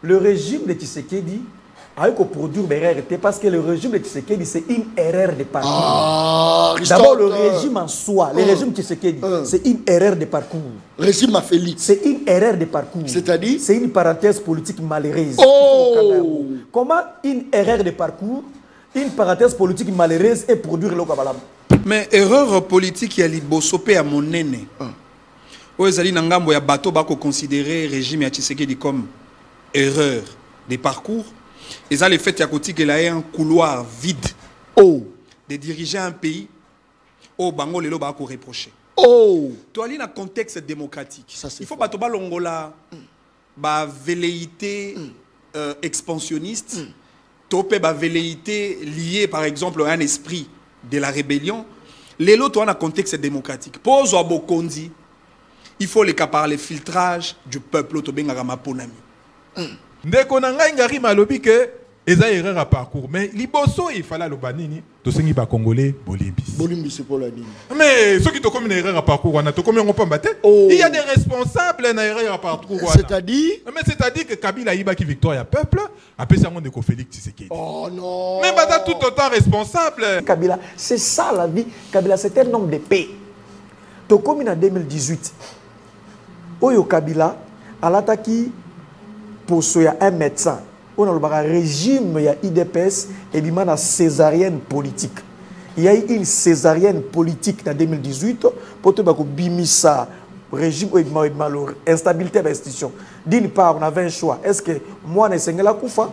le régime de Tshisekedi a eu qu'à produire des erreurs parce que le régime de Tshisekedi, c'est une erreur de parcours. D'abord, le régime en soi, le régime Tshisekedi, c'est une erreur de parcours. Régime à Félix. C'est une erreur de parcours. C'est-à-dire? C'est une parenthèse politique malheureuse. Comment une erreur de parcours, une parenthèse politique malheureuse est produire le Kabalam? Mais erreur politique, il y a l'ibosopé à mon aîné. Oezali Nangambo, il y a bateau bako considérer le régime Tshisekedi comme erreur de parcours. Et ça, le fait qu'il y a un couloir vide de diriger un pays, Bango Lelo va reprocher. Toi, il y a un contexte démocratique. Il faut que l'Ongola ba velléité expansionniste, topé ba velléité liée par exemple à un esprit de la rébellion. Lelo, toi, un contexte démocratique. Pose au Bokondi, il faut les par le filtrage du peuple autobenga maponami. Ndeko nanga ngari malobi que eza erreur à parcours mais liboso il fallait le banini to sengi ba congolais bolimbis. Bolimbis c'est pour la ligne. Mais ceux qui te comme une erreur à parcours on a to comme on peut battre. Il y a des responsables dans erreur à parcours. C'est-à-dire que Kabila iba qui victoire ya peuple après ça on de Félix Tshisekedi. Oh non. Mais bata tout autant responsable. Kabila, c'est ça la vie. Kabila c'est un homme de paix. To comme en 2018. Oyo Kabila alataki pour un médecin, on a le régime, il y a IDPS et il y a une césarienne politique. Il y a eu une césarienne politique en 2018 pour que bimisa régime ou instabilité de l'institution. D'une part, on avait un choix. Est-ce que moi, je suis la koufa,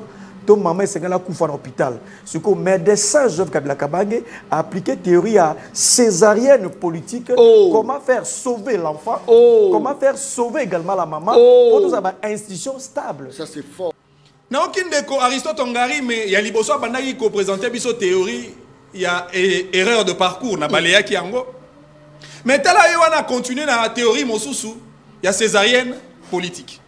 ton maman est la koufa dans l'hôpital? Ce que le médecin Joseph Kabila Kabange a appliqué théorie à césarienne politique. Comment faire sauver l'enfant? Comment faire sauver également la maman pour nous avoir une institution stable? Ça c'est fort. Na aucune déco Aristote Ngari mais il y a liboso bandaki ko présenter biso théorie, il y a erreur de parcours na balaya ki yango. Mais tala yo wana continuer na théorie mosusu, il y a césarienne politique.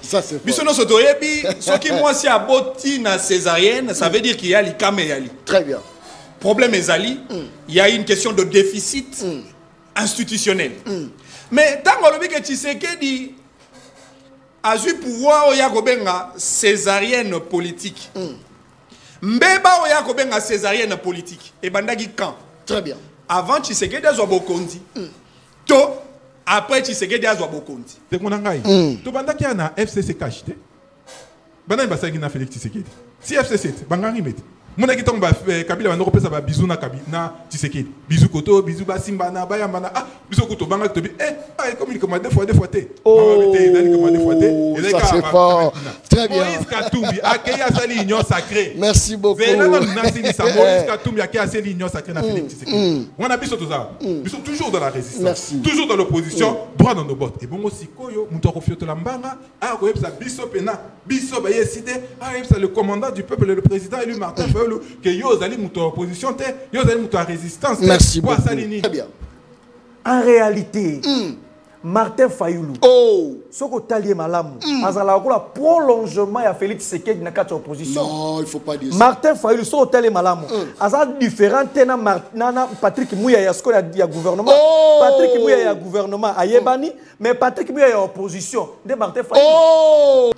Ça c'est fort. Biso no sotoyebi ce qui moi si aboti na césarienne, ça veut dire qu'il y a l'ikame yali. Très bien. Problème ezali, il y a une question de déficit institutionnel. Mais tant que le Tshisekedi a eu pouvoir au Yakobenga césarienne politique. Mbeba au Yakobenga césarienne politique. Et bandagi quand? Très bien. Avant Tshisekedi a Bokondi. To après Tshisekedi a Bokondi. C'est qu'on a gagné. To bandaki na FCC caché. Bandai basaki na Félix Tshisekedi. Si FCC, bangari met. Mon équipe tombe Kabila va nous repérer ça bisou na Kabila Tshisekedi. Bisou koto, bisou basimba na bayambana. Ah, bisou koto banga to bi. Comme il commande des fois té. Ça c'est fort. Très bien. Moïse Katumbi accueilli à sa ligne sacrée. Merci beaucoup. Moïse Katumbi accueilli à sa ligne sacrée na Félix Tshisekedi. On a bisou tout ça. Bisou toujours dans la résistance. Merci. Toujours dans l'opposition, droit dans nos bottes. Et bon aussi koyo muto refioto la mbanga, ah ko yebsa biso pena, biso ba yeside, ah yebsa le commandant du peuple le président élu Martin que yo zali muto opposition te yo zali muto résistance. Merci beaucoup. Très bien. En réalité, Martin Fayoulou, ce que tu as malamu, le prolongement de Félix Tshisekedi dans la opposition. Non, il ne faut pas dire ça. Martin Fayoulou, ce que tu as malamu, c'est différent de Patrick Mouya, il y a gouvernement. Patrick Mouya, il y a gouvernement à Yebani, mais Patrick Mouya, il y a opposition de Martin Fayoulou.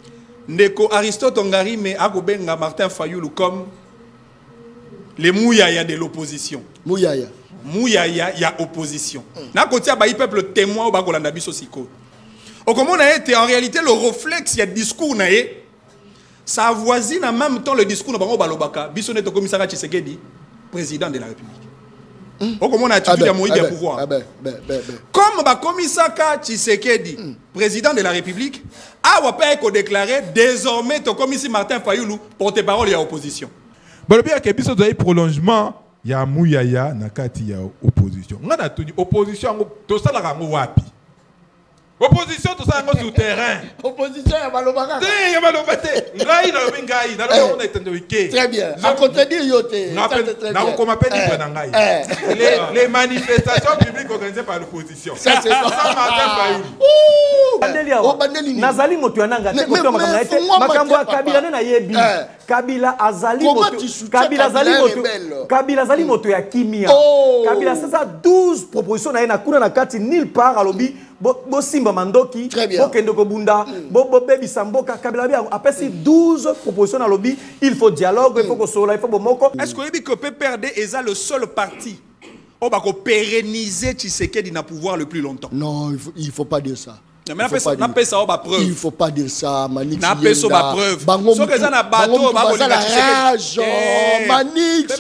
Ndeko Aristote Ngari, mais Agobenga Martin Fayoulou comme les Mouyaya de l'opposition. Mouyaya. Mouyaya, il y a opposition. Na côté il peuple témoin au Bagolanda biso siko. Au comment on a été en réalité le réflexe il y a discours naé ça avoisine en même temps le discours de Bango Balobaka biso neto commissaire Tshisekedi président de la République. Au comment on a attitude à Moïse à pouvoir. Comme ba commissaire Tshisekedi président de la République a wapé ko déclarer désormais to commissaire Martin Fayoulou porte-parole à opposition. Bon, le bien que biso doit prolongement il y a Mouyaya nakati ya opposition. Ngana tuni opposition to sala rango wapi. Opposition to sala ngo sur terrain. Opposition ya balobaka. Te ya balobate. Ngai na ngai na lo on entende wike. Très bien. À contredire yote. Na ko m'appelle libre na ngai. Les manifestations publiques organisées par l'opposition. Ça c'est Bandeli nazali moto yananga te ko makamba ete makambo Kabila na yebi. Kabila azali moto. Kabila azali moto ya kimia. Kabila c'est ça 12 propositions na kuna na kati nulle part alobi bo simba mandoki, bo kendo ko bunda, bo baby samboka kabila bien. Après c'est 12 propositions dans lobby, il faut dialogue, il faut que sola, il faut bomoko. Est-ce que le PPRD est le seul parti on va pérenniser Tshisekedi dans le pouvoir le plus longtemps? Non, il faut pas dire ça. Mais il faut pas dire ça, Manix. Na peso ba preuve. So que ça na bateau, ba la rage, Manix.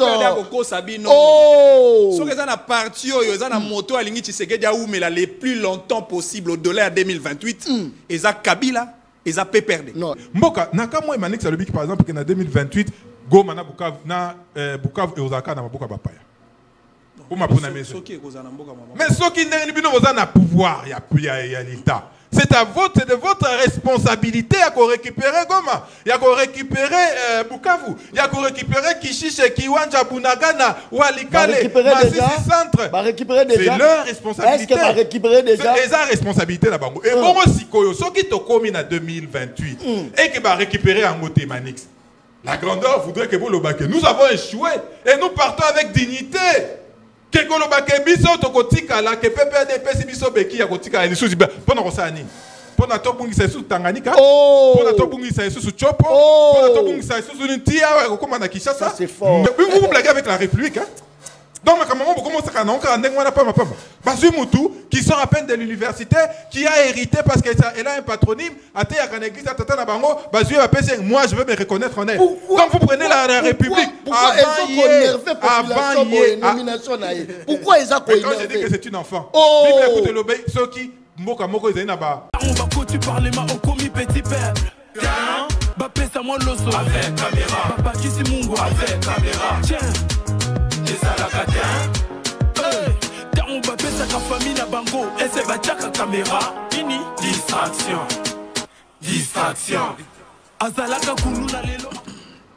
Oh. So que ça na parti, ça na moto alingi Tshisekedi a oumela le plus longtemps possible au-delà de 2028. Et ça Kabila, et ça PPRD. Non. Mboka, naka moi Manix a le par exemple que en 2028, Goma na Bukavu na Bukavu et Osaka na Maboka Bapaya. Mais ceux qui ont un pouvoir, il y a l'État. C'est de votre responsabilité à récupérer Goma, il y a récupérer Bukavu, il y a récupérer Kishiche, Kiwanja, Bunagana, Walikale, Masisi Centre. C'est leur responsabilité. Est-ce que récupérer déjà? C'est leur responsabilité là-bas. Et bon, si ceux qui ont commis en 2028 et qui va récupérer en Moté Manix, la grandeur voudrait que vous le baquez. Nous avons échoué et nous partons avec dignité. Que kolobake biso tokotika la que PPRD pesi biso beki ya kotika ya lisusu pona kosani pona tobungisa su Tanganyika pona tobungisa su Chopo pona tobungisa su Ntia ko koma na Kinshasa. C'est fort. Vous blaguez avec la République hein? Donc comment on commence à n'encore ndengwana pas ma papa Basu Moutou qui sort à peine de l'université qui a hérité parce qu'elle a un patronyme até ya kan église tata na bango Basu va penser moi je veux me reconnaître en elle. Donc vous prenez la République pourquoi ils ont quand je dis que c'est une enfant Bible écoute l'obéi ceux qui mboka moko ezali na ba on va côté parlement au commis petit peuple ba pesa moi loso avec caméra papa kisi mungu avec caméra tiens la on va faire sa famille na bango et c'est bataka caméra ini distraction azalaka kuluna lelo.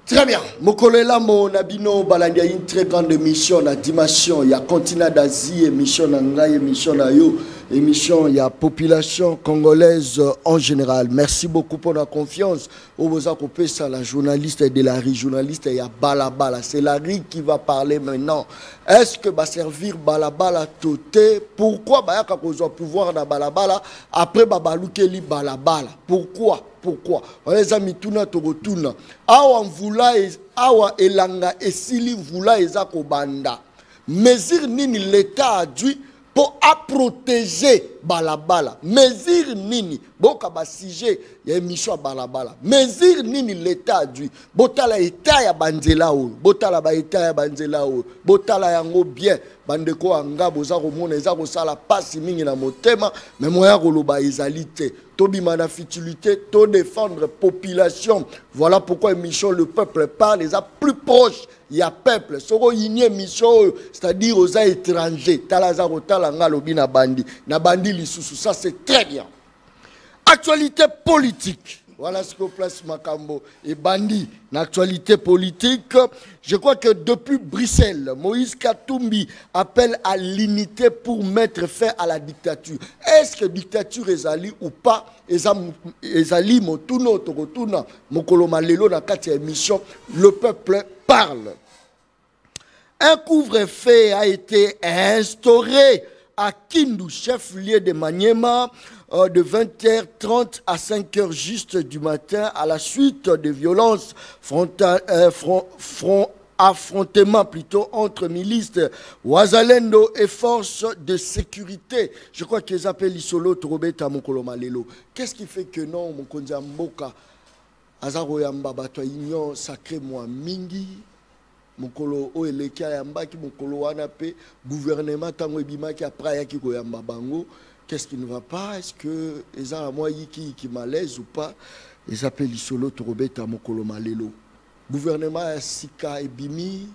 Très bien. Mokolela mon abino balandi une très grande émission na dimension ya continent d'Asie émission na ngai émission na yo émission ya population congolaise en général. Merci beaucoup pour la confiance. Oboza Kopesa la journaliste de la rue journaliste ya Balabala. C'est la rue qui va parler maintenant. Est-ce que va servir Balabala toté? Pourquoi bayaka kozwa pouvoir na Balabala après babalukeli Balabala? Pourquoi? On les a mis tout na togotuna. Awa mvula awa elanga esili mvula ezako banda. Mesure nini l'État a dû pour protéger Balabala. Mesure nini boka ba sujet ya émission Balabala. Mesure nini l'État a dû botala état ya banzela o. Botala ba état ya banzela o. Botala yango bien. Bandeko anga boza komona eza ko sala pasi mingi na motema mais moya koloba ezalité. Tobima na futilité, to défendre population. Voilà pourquoi émission Le Peuple parle, les a plus proches, il y a peuple. Soro yinye mission, c'est-à-dire aux étrangers. Talazaro talanga lobi na bandi lisusu, ça c'est très bien. Actualité politique. Voilà ce que place Makambo et Bandi. L'actualité politique, je crois que depuis Bruxelles, Moïse Katumbi appelle à l'unité pour mettre fin à la dictature. Est-ce que dictature est allée ou pas? Ezali motuno tokotuna mokoloma lelo na kati émission Le Peuple parle. Un couvre-feu a été instauré à Kindu, chef-lieu de Maniema, de 20h30 à 5h juste du matin à la suite de violences affrontements plutôt entre milices Wazalendo et forces de sécurité. Je crois qu'ils appellent Isolo Torobeta Mokoloma Lelo. Qu'est-ce qui fait que non, Mokonzi Mboka Azaro Yamba Bato Union Sacré Moi Mingi Mokolo Oeleka Yamba ki Mokolo Wanape gouvernement Tango Ebima ki après Yaki Koyamba Bango. Qu'est-ce qui ne va pas? Est-ce que les gens à moi qui malaise ou pas? Ils appellent Isolo Torobeta Mokolo Malelo. Gouvernement Sika Ebimi,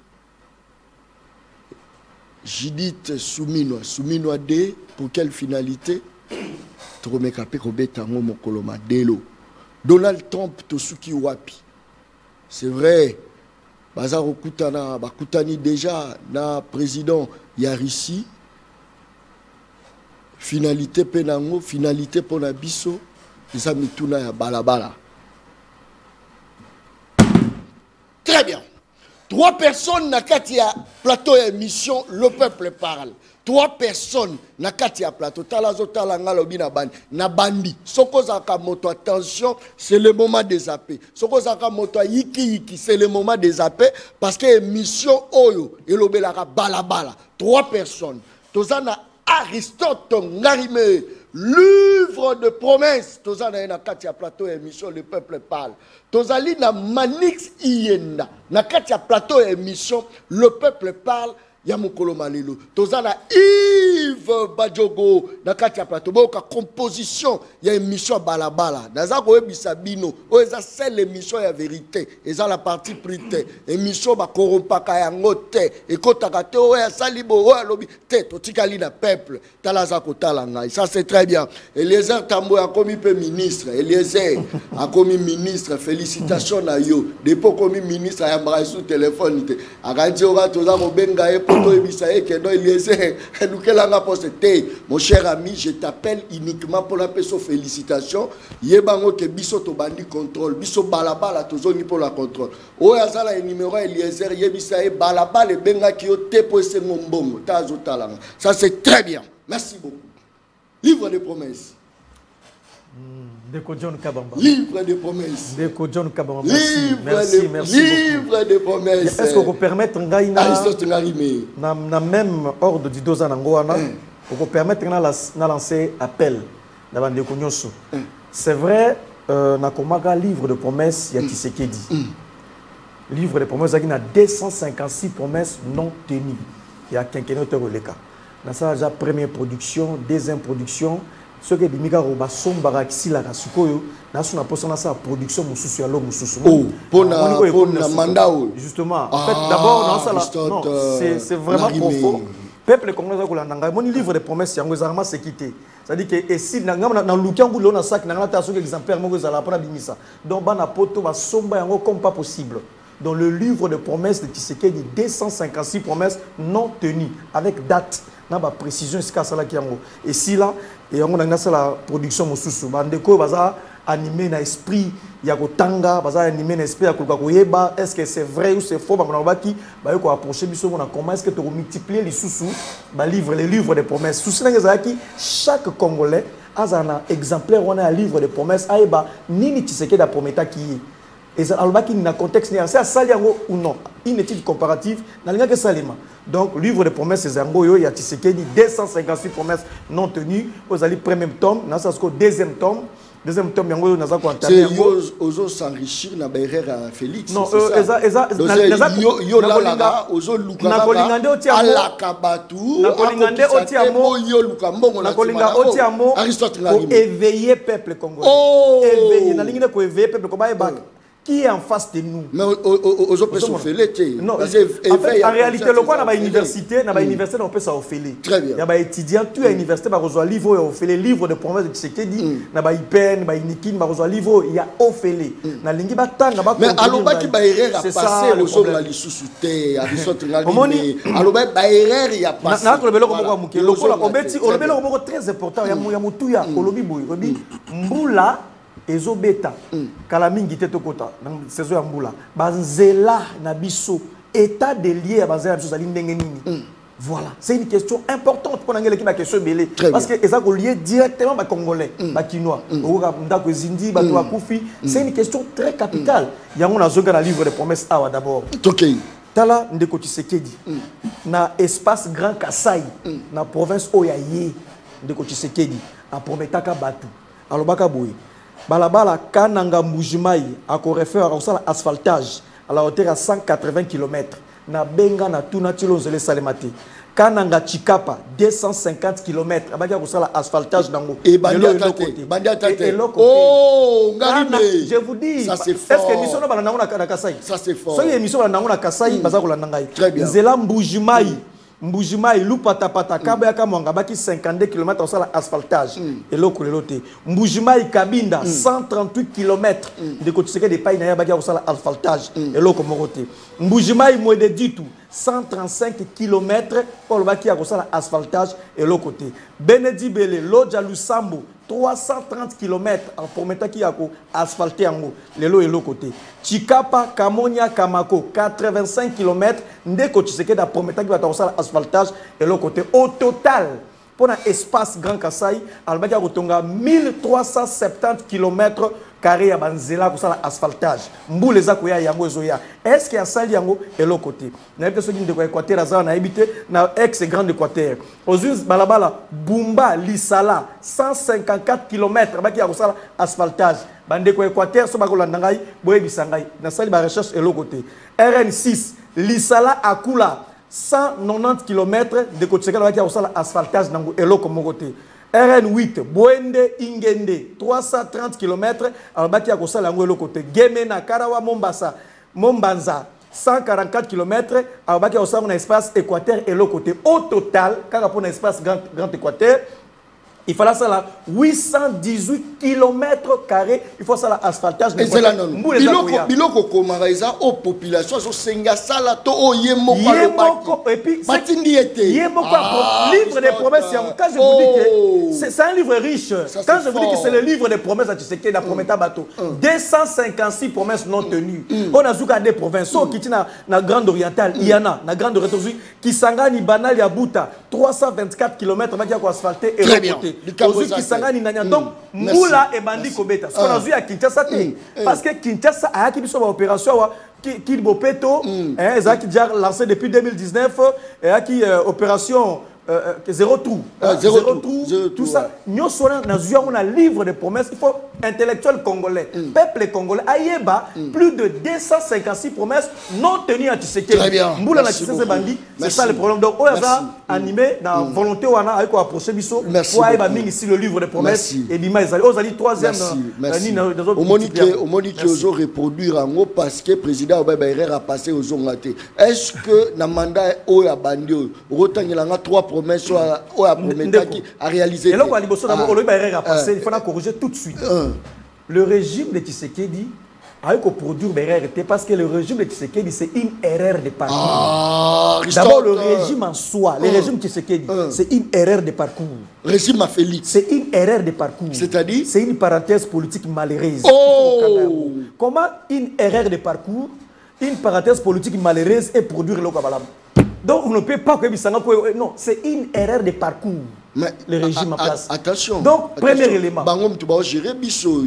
Judith Souminoa D, pour quelle finalité? Toromekape Robeta Mokolo Madelo. Donald Trump Tosuki Wapi. C'est vrai, Bazar Okutana, Bakutani déjà, na président Yarissi. Finalité penango, finalité pour la biso, les amis Balabala. Très bien. 3 personnes na kati ya plateau ya émission le peuple parle. 3 personnes na kati ya plateau talazo talanga lobi na bandi soko zaka moto attention c'est le moment des zappés soko zaka moto yiki c'est le moment des zappés parce que émission oyo elobelaka balabala 3 personnes tozana Aristote Ngarime livre de promesses tozana na kati ya plateau émission le peuple parle tozali na Manix Iyenda na kati ya plateau émission le peuple parle ya mukolo malelo tozana Yves Badjogo na kati ya plateau boka composition ya émission balabala naza ko ebisa bino o eza seule émission ya vérité eza la partie prité émission ba korompaka yango te ekotaka te o ya salibo o alobi te totikali na peuple talaza ko talanga ça c'est très bien. Eliezer Tambo a commis peu ministre Eliezer a commis ministre félicitations na yo depuis commis ministre ya mbra sous téléphone te akandi ora toza ko benga e mon cher ami, je t'appelle uniquement pour la personne félicitation. Yebango ke biso to bandi contrôle, biso balabala tozoni pour la contrôle. O yazala numéro Eliezer yebisa e balabala benga ki yo te po ese ngombongo tazo talanga. Ça c'est très bien. Merci beaucoup. Livre de promesses. Deko John Kabamba. Livre de promesses. Deko John Kabamba. Merci livre de promesses. Est-ce qu'on peut permettre ngaina na même ordre du doza nangoana on peut permettre na lancer appel na bandeko nyonso. C'est vrai na komaga livre de promesses ya Tshisekedi. Livre de promesses qui na 256 promesses non tenues. Il y a quinquennat Leka. Na ça déjà première production, deuxième production. Ce que Bimika Roba Sombara Kisila Rasukoyo, n'a pas posé sa production mususu ya lo mususu. Oh, pour na mandao. Justement, en fait d'abord c'est vraiment profond. Peuple congolais ko landanga, mon livre de promesses yango zarama c'est quitté. C'est-à-dire que et si na lukangu lo na sac na ta so exemplaire mo za la para bimisa. Donc bana poto ba somba yango comme pas possible. Dans le livre de promesses de Tshisekedi 256 promesses non tenues avec date. Na ba précision jusqu'à ça qui yango. Et si là et on a la production mususu bandeko baza animé na esprit ya kotanga baza animé na esprit ya koyeba est-ce que c'est vrai ou c'est faux ba baki ba yo ko approcher biso na comment est-ce que tu multiplier les sous ba livre les livres de promesses souci na ngezaki chaque congolais a un exemplaire on a un livre de promesses aiba nini Tshisekedi da prometa qui et ça alobaki na contexte ni c'est ça yango ou non une étude comparative na linga que salima. Donc livre de promesses zango yo ya Tshisekedi 256 promesses non tenues aux ali premier tome na ça ce deuxième tome yango na za ko entamer ozo s'enrichir na berere à Félix. Non eza yo la ozo luka na kolingande otia ala kabatu na kolingande otia mo yo luka mbongo na kolinga otia mo Aristote Ngarime pour éveiller peuple congolais. Éveiller na lingine ko éveiller peuple ko ba qui est en face de nous. Mais aux autres non, en fait, en réalité, le quoi dans l'université, on peut s'offrir. Très bien. Il y a des étudiants, tu as l'université, tu as livre, les livres de promesses de Tshisekedi, il y a des IPN, il y a Nikin, il y a livre, il y a offert. Mais alors, qui va erreur à passer aux autres la sous-souté, à Aristote Ngarime. Alors, erreur il y a passé. Le très important, il y a Moutuya, Mboula. Ezo beta kala mingi te tokota na saison ya mbula banzela na biso état de lié ya banzela biso zali ndenge nini. Voilà, c'est une question importante pour ngele ki ba question belé parce que eza ko lié directement ba congolais ba kinois oka ndako zindi ba to akufi. C'est une question très capitale yango na zonga na livre de promesses awa d'abord. OK. Tala ndeko Tshisekedi na espace Grand Kasai na province Oyaye ndeko Tshisekedi a prometaka batu alobaka boye balabala kananga Mbujimai a refaire à asphaltage à la hauteur à 180 km na benga na tuna tilo zele salemate kananga Chikapa 250 km abaki ko sala asphaltage nango et oh Ngarime je vous dis ça c'est fort. Est-ce que mission na nango na Kasai ça c'est fort so mission na nango na Kasai baza ko landa ngai Nzela Mbujimai lupata pata kaba yaka mwanga baki 52 km au sala asphaltage et loko lelote Mbujimai Kabinda 138 km de kotiseke de paina ya baki au sala asphaltage et loko morote Mbujimai Mwede Ditu 135 km pour le baki au sala asphaltage et loko te Benedi Bele Lodja Lusambo 330 km en promettant qu'il y a asphalté en haut, les lots et l'autre côté. Chikapa, Kamonia, Kamako, 85 km, ndeko Tshisekedi a promettant qu'il va avoir asphaltage et l'autre côté. Au total, pour un espace Grand Kassai, Albadia Rotonga 1370 km carré à Banzela pour ça l'asphaltage. Mboule Zakoya Yango Zoya. Est-ce qu'il y a ça Yango et l'autre côté? N'a pas besoin de Équateur, on a habité dans ex-Grand Équateur. Aux US Balabala, Bumba, Lissala, 154 km qui a ça asphaltage. Bande Équateur, so bakola nangai, boye bisangai. Na sali ba recherche et l'autre côté. RN6, Lissala Akula. 190 km de côté qui a aussi l'asphaltage dans le côté. RN8, Boende Ingende, 330 km à le côté. Gemena, Karawa, Mombasa, Mombanza, 144 km à un espace équateur et le côté. Au total, quand on a un espace grand équateur, il fallait ça là 818 km carrés. Il faut ça là asphaltage. Et c'est là non. Biloko komaraiza aux populations so senga sala to o yemoko et puis matindi été. Yemoko livre des promesses. Quand je vous dis que c'est un livre riche. Quand je vous dis que c'est le livre des promesses à Tshisekedi la prometa bateau. 256 promesses non tenues. On a zuka des provinces qui tient na grande orientale, Iana, na grande orientale qui sangani banal ya Buta, 324 km va dire quoi asphalter et côté. Donc, Moula et Bandi Kobeta. Ce qu'on a vu à Kinshasa, parce que Kinshasa a acquis une opération qui Bopeto, qui a lancé depuis 2019, et a qui opération zéro trou. Zéro trou, tout ça. Nous sommes dans un livre de promesses. Il faut intellectuel congolais, peuple congolais, Aïeba, plus de 256 promesses non tenues à Tshisekedi. Très bien. Moula na Tshisekedi Bandi, c'est ça le problème. Donc, on a animé dans volonté, on a approché Bisso pour aller ici le livre de promesses. Et Bima, ils ont troisième. Au Monique, ils ont reproduire en haut parce que le président Obama a passé aux Zongaté. Est-ce que dans le mandat Oya Bandi, il y a trois promesses à réaliser? Et là, il faut corriger tout de suite. Le régime de Tshisekedi a eu qu'au produire parce que le régime de Tshisekedi, c'est une erreur de parcours. D'abord, le régime en soi, le régime de Tshisekedi, c'est une erreur de parcours. Régime à Félix. C'est une erreur de parcours. C'est-à-dire? C'est une parenthèse politique malheureuse. Comment une erreur de parcours, une parenthèse politique malheureuse est produire le Kabalam? Donc, on ne peut pas que non, c'est une erreur de parcours. Mais le régime en place. Attention. Donc, premier élément. Il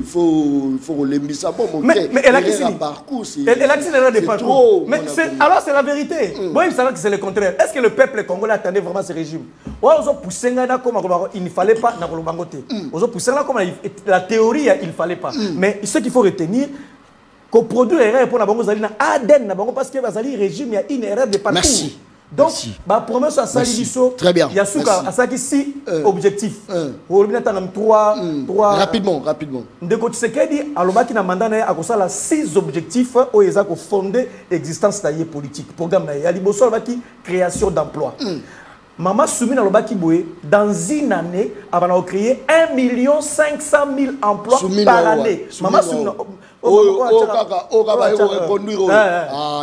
faut les ça. Mais elle a dit parcours. Elle a dit l'erreur de parcours. Mais alors, c'est la vérité. Moi, il me semble que c'est le contraire. Est-ce que le peuple congolais attendait vraiment ce régime? Il ne fallait pas. La théorie, il ne fallait pas. Mais ce qu'il faut retenir, qu'on produit erreur pour l'Aden, parce que le régime, il y a une erreur de parcours. Merci. Donc, la promesse à Salibiso, très bien. Il y a six objectifs. Rapidement. De côté Tshisekedi, alobaki na mandat na akosala 6 objectifs où ils ont fondé l'existence taillée politique. Programme na ya liboso alobaki création d'emplois. Maman Soumine alobaki boye dans une année, avant de créer 1 500 000 emplois par année. Maman Soumine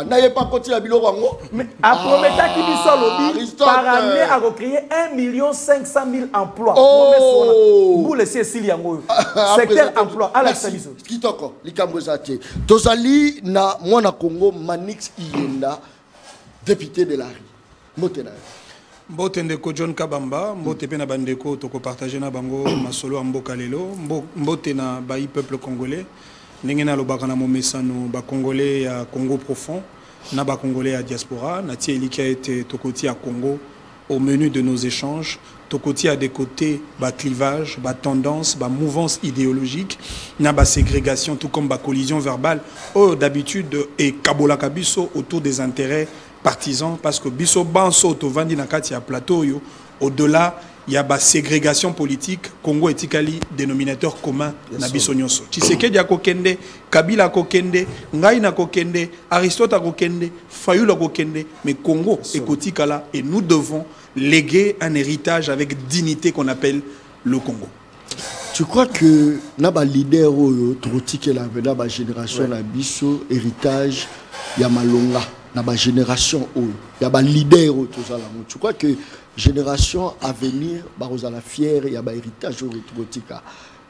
n'ayez pas continué à biloko ngo mais a promettra qui biso lobby par année a recréer 1 500 000 emplois. Vous laissez s'il y a secteur emploi à la service kitoko likambo zate tozali na mwana Congo Manix Iyenda député de la rue motena mbote ndeko John Kabamba mbote pe na bandeko toko partager na bango masolo mboka lelo mbote na bayi peuple congolais. N'engena lobaka na momesano ba congolais ya Congo profond na ba congolais ya diaspora na tie eliki a été tokoti à Congo au menu de nos échanges tokoti à des côtés ba clivage ba tendance ba mouvance idéologique na ba ségrégation tout comme ba collision verbale d'habitude et kabola kabiso autour des intérêts partisans parce que biso banso to vandi na kati ya plateau yo au-delà il y a une ségrégation politique. Congo etikali dénominateur commun na biso nyonso. Tshisekedi akokende, Kabila akokende, Ngai na kokende, Aristote akokende, Fayulu akokende, mais Congo ekotikala et nous devons léguer un héritage avec dignité qu'on appelle le Congo. Tu crois que naba leader oyo trotike la naba génération na biso héritage ya malonga naba génération oyo ya ba leader oyo tozala. Tu crois que génération à venir, barozala fière, il y a un héritage au Rotika.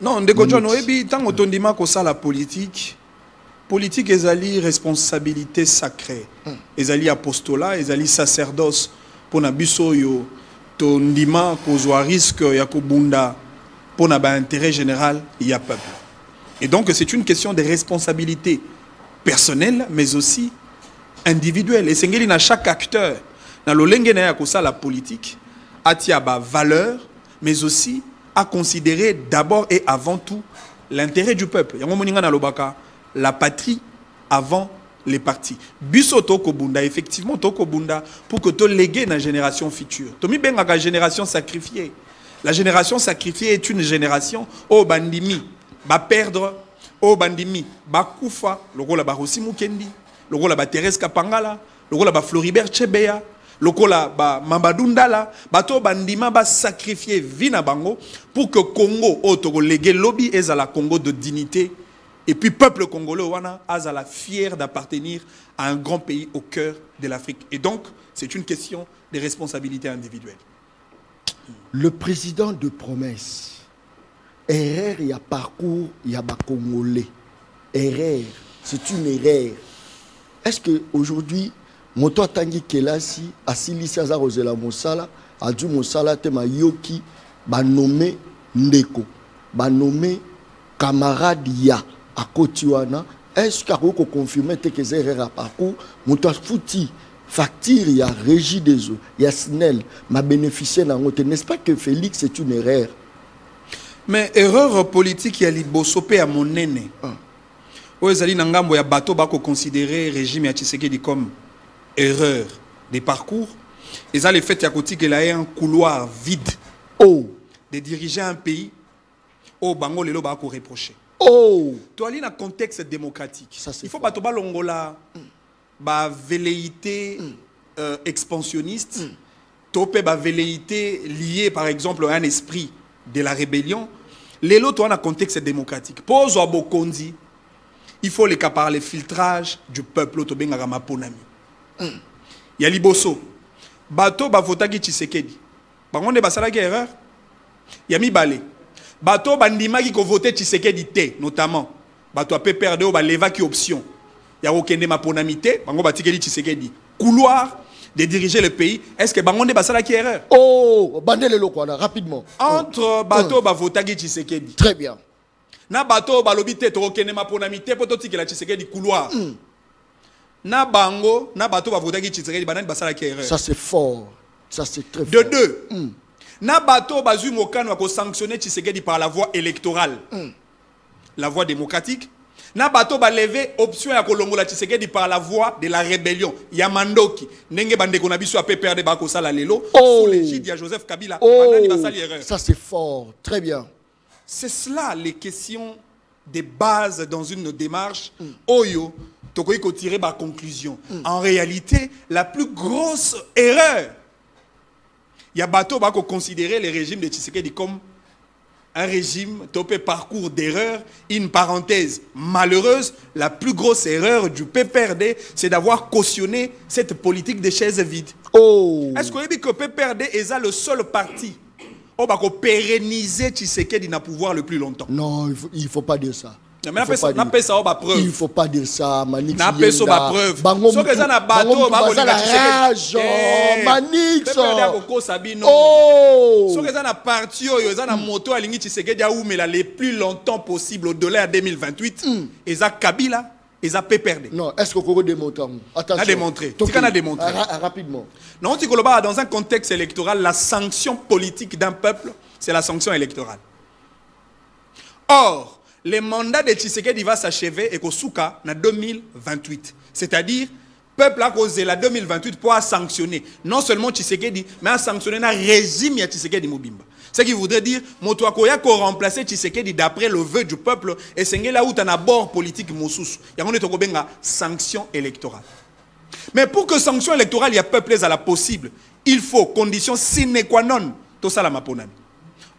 Non, ndeko John oyebi tant otondima ko ça la politique. Politique ezali responsabilité sacrée. Ezali apostolat, ezali sacerdoce pour na biso yo tondima kozwa risque ya kobunda pour na ba intérêt général ya peuple. Et donc c'est une question de responsabilité personnelle mais aussi individuelle. Et sengeli na chaque acteur na lolenge na ya ko ça la politique atia ba valeur mais aussi à considérer d'abord et avant tout l'intérêt du peuple. Yango moninga na lobaka la patrie avant les partis. Biso toko bunda effectivement toko bunda pour que to léguer na génération future. Tomi benga ka génération sacrifiée. La génération sacrifiée est une génération au bandimi ba perdre au bandimi ba kufa lokola ba Rossi Mukendi, lokola ba Thérèse Kapangala, lokola ba Floribert Chebeya, lokola ba Mamadou Ndala, bato bandima ba sacrifier vina bango pour que Congo otoko léguer lobby ezala Congo de dignité. Et puis peuple congolais wana azala fier d'appartenir à un grand pays au cœur de l'Afrique. Et donc, c'est une question de responsabilité individuelle. Le président de promesse, erreur, il y a parcours, il y a bas congolais. Erreur, c'est une erreur. Est-ce qu'aujourd'hui, Moto Tangi Kelasi, Asili Saza Rosela Monsala, Adu Monsala Tema Yoki, ba nommé Ndeko, ba nommé camarade Ya, à Kotiwana, est-ce qu'il faut confirmer que ces erreurs à parcours, Moto Fouti, facture, il y a régie des eaux, il y a SNEL, m'a bénéficié d'un côté. N'est-ce pas que Félix, c'est une erreur? Mais erreur politique, il y a l'ibosopé à mon aîné. Oezali Nangambo, il y a bateau bako considéré régime ya Tshisekedi comme erreur des parcours. Et ça, le fait qu'il y a un couloir vide de diriger un pays, au Bango Lelo bako reproché. Toi, il y a un contexte démocratique. Il faut pas que l'Ongola ba velléité expansionniste, topé ba velléité liée par exemple à un esprit de la rébellion. Lelo toi un contexte démocratique. Pose au Bokondi, il faut les par le filtrage du peuple to benga maponami. Ya liboso. Bato ba votaki Tshisekedi. Bangonde basala ki erreur. Ya mi balé. Bato bandimaki ko voter Tshisekedi té notamment. Bato a PPRD ba leva ki option. Il y a aucun maponamité, bango batikeli Tshisekedi. Couloir de diriger le pays. Est-ce que bango ne basala qui erreur? Bandele lokwana rapidement. Entre bateau ba votagi Tshisekedi. Très bien. Na bateau ba lobité to aucun maponamité poto tikela Tshisekedi couloir. Na bango, na bateau ba votagi Tshisekedi banani basala qui erreur. Ça c'est fort. Ça c'est très fort. De deux. Na bateau bazu mokano ko sanctionner Tshisekedi par la voie électorale. La voie démocratique. Na bato ba lever option ya kolongola Tshisekedi par la voie de la rébellion. Yamandoki ndenge bandeko na biso a PPRD ba ko sala lelo sous l'égide de Joseph Kabila. Ça c'est fort, très bien. C'est cela les questions de base dans une démarche oyo tokoyi ko tirer ba conclusion. En réalité, la plus grosse erreur ya bato ba ko considérer le régime de Tshisekedi comme un régime topé parcours d'erreur, une parenthèse malheureuse. La plus grosse erreur du PPRD, c'est d'avoir cautionné cette politique des chaises vides. Est-ce que vous savez que PPRD est le seul parti qui va pérenniser Tshisekedi dans le pouvoir le plus longtemps? Non, il ne faut pas dire ça. Il ne faut pas dire ça, Manix. Manix. Les plus longtemps possible au-delà de 2028. Et ça Kabila, et ça PPRD. Non, est-ce que vous démontrez? Attention. A démontré. Tu as démontré. Rapidement. Non, dans un contexte électoral, la sanction politique d'un peuple, c'est la sanction électorale. Or, le mandat de Tshisekedi va s'achever et Kosuka en 2028. C'est-à-dire, le peuple a causé la 2028 pour sanctionner non seulement Tshisekedi, mais à sanctionner le régime de Tshisekedi Mobimba. Ce qui voudrait dire Motoakoya ko remplacer Tshisekedi d'après le vœu du peuple et c'est là où tu as un bord politique Moussus. Il y a une sanction électorale. Mais pour que sanction électorale, il y a peuple à la possible, il faut condition sine qua non tout ça la maponami.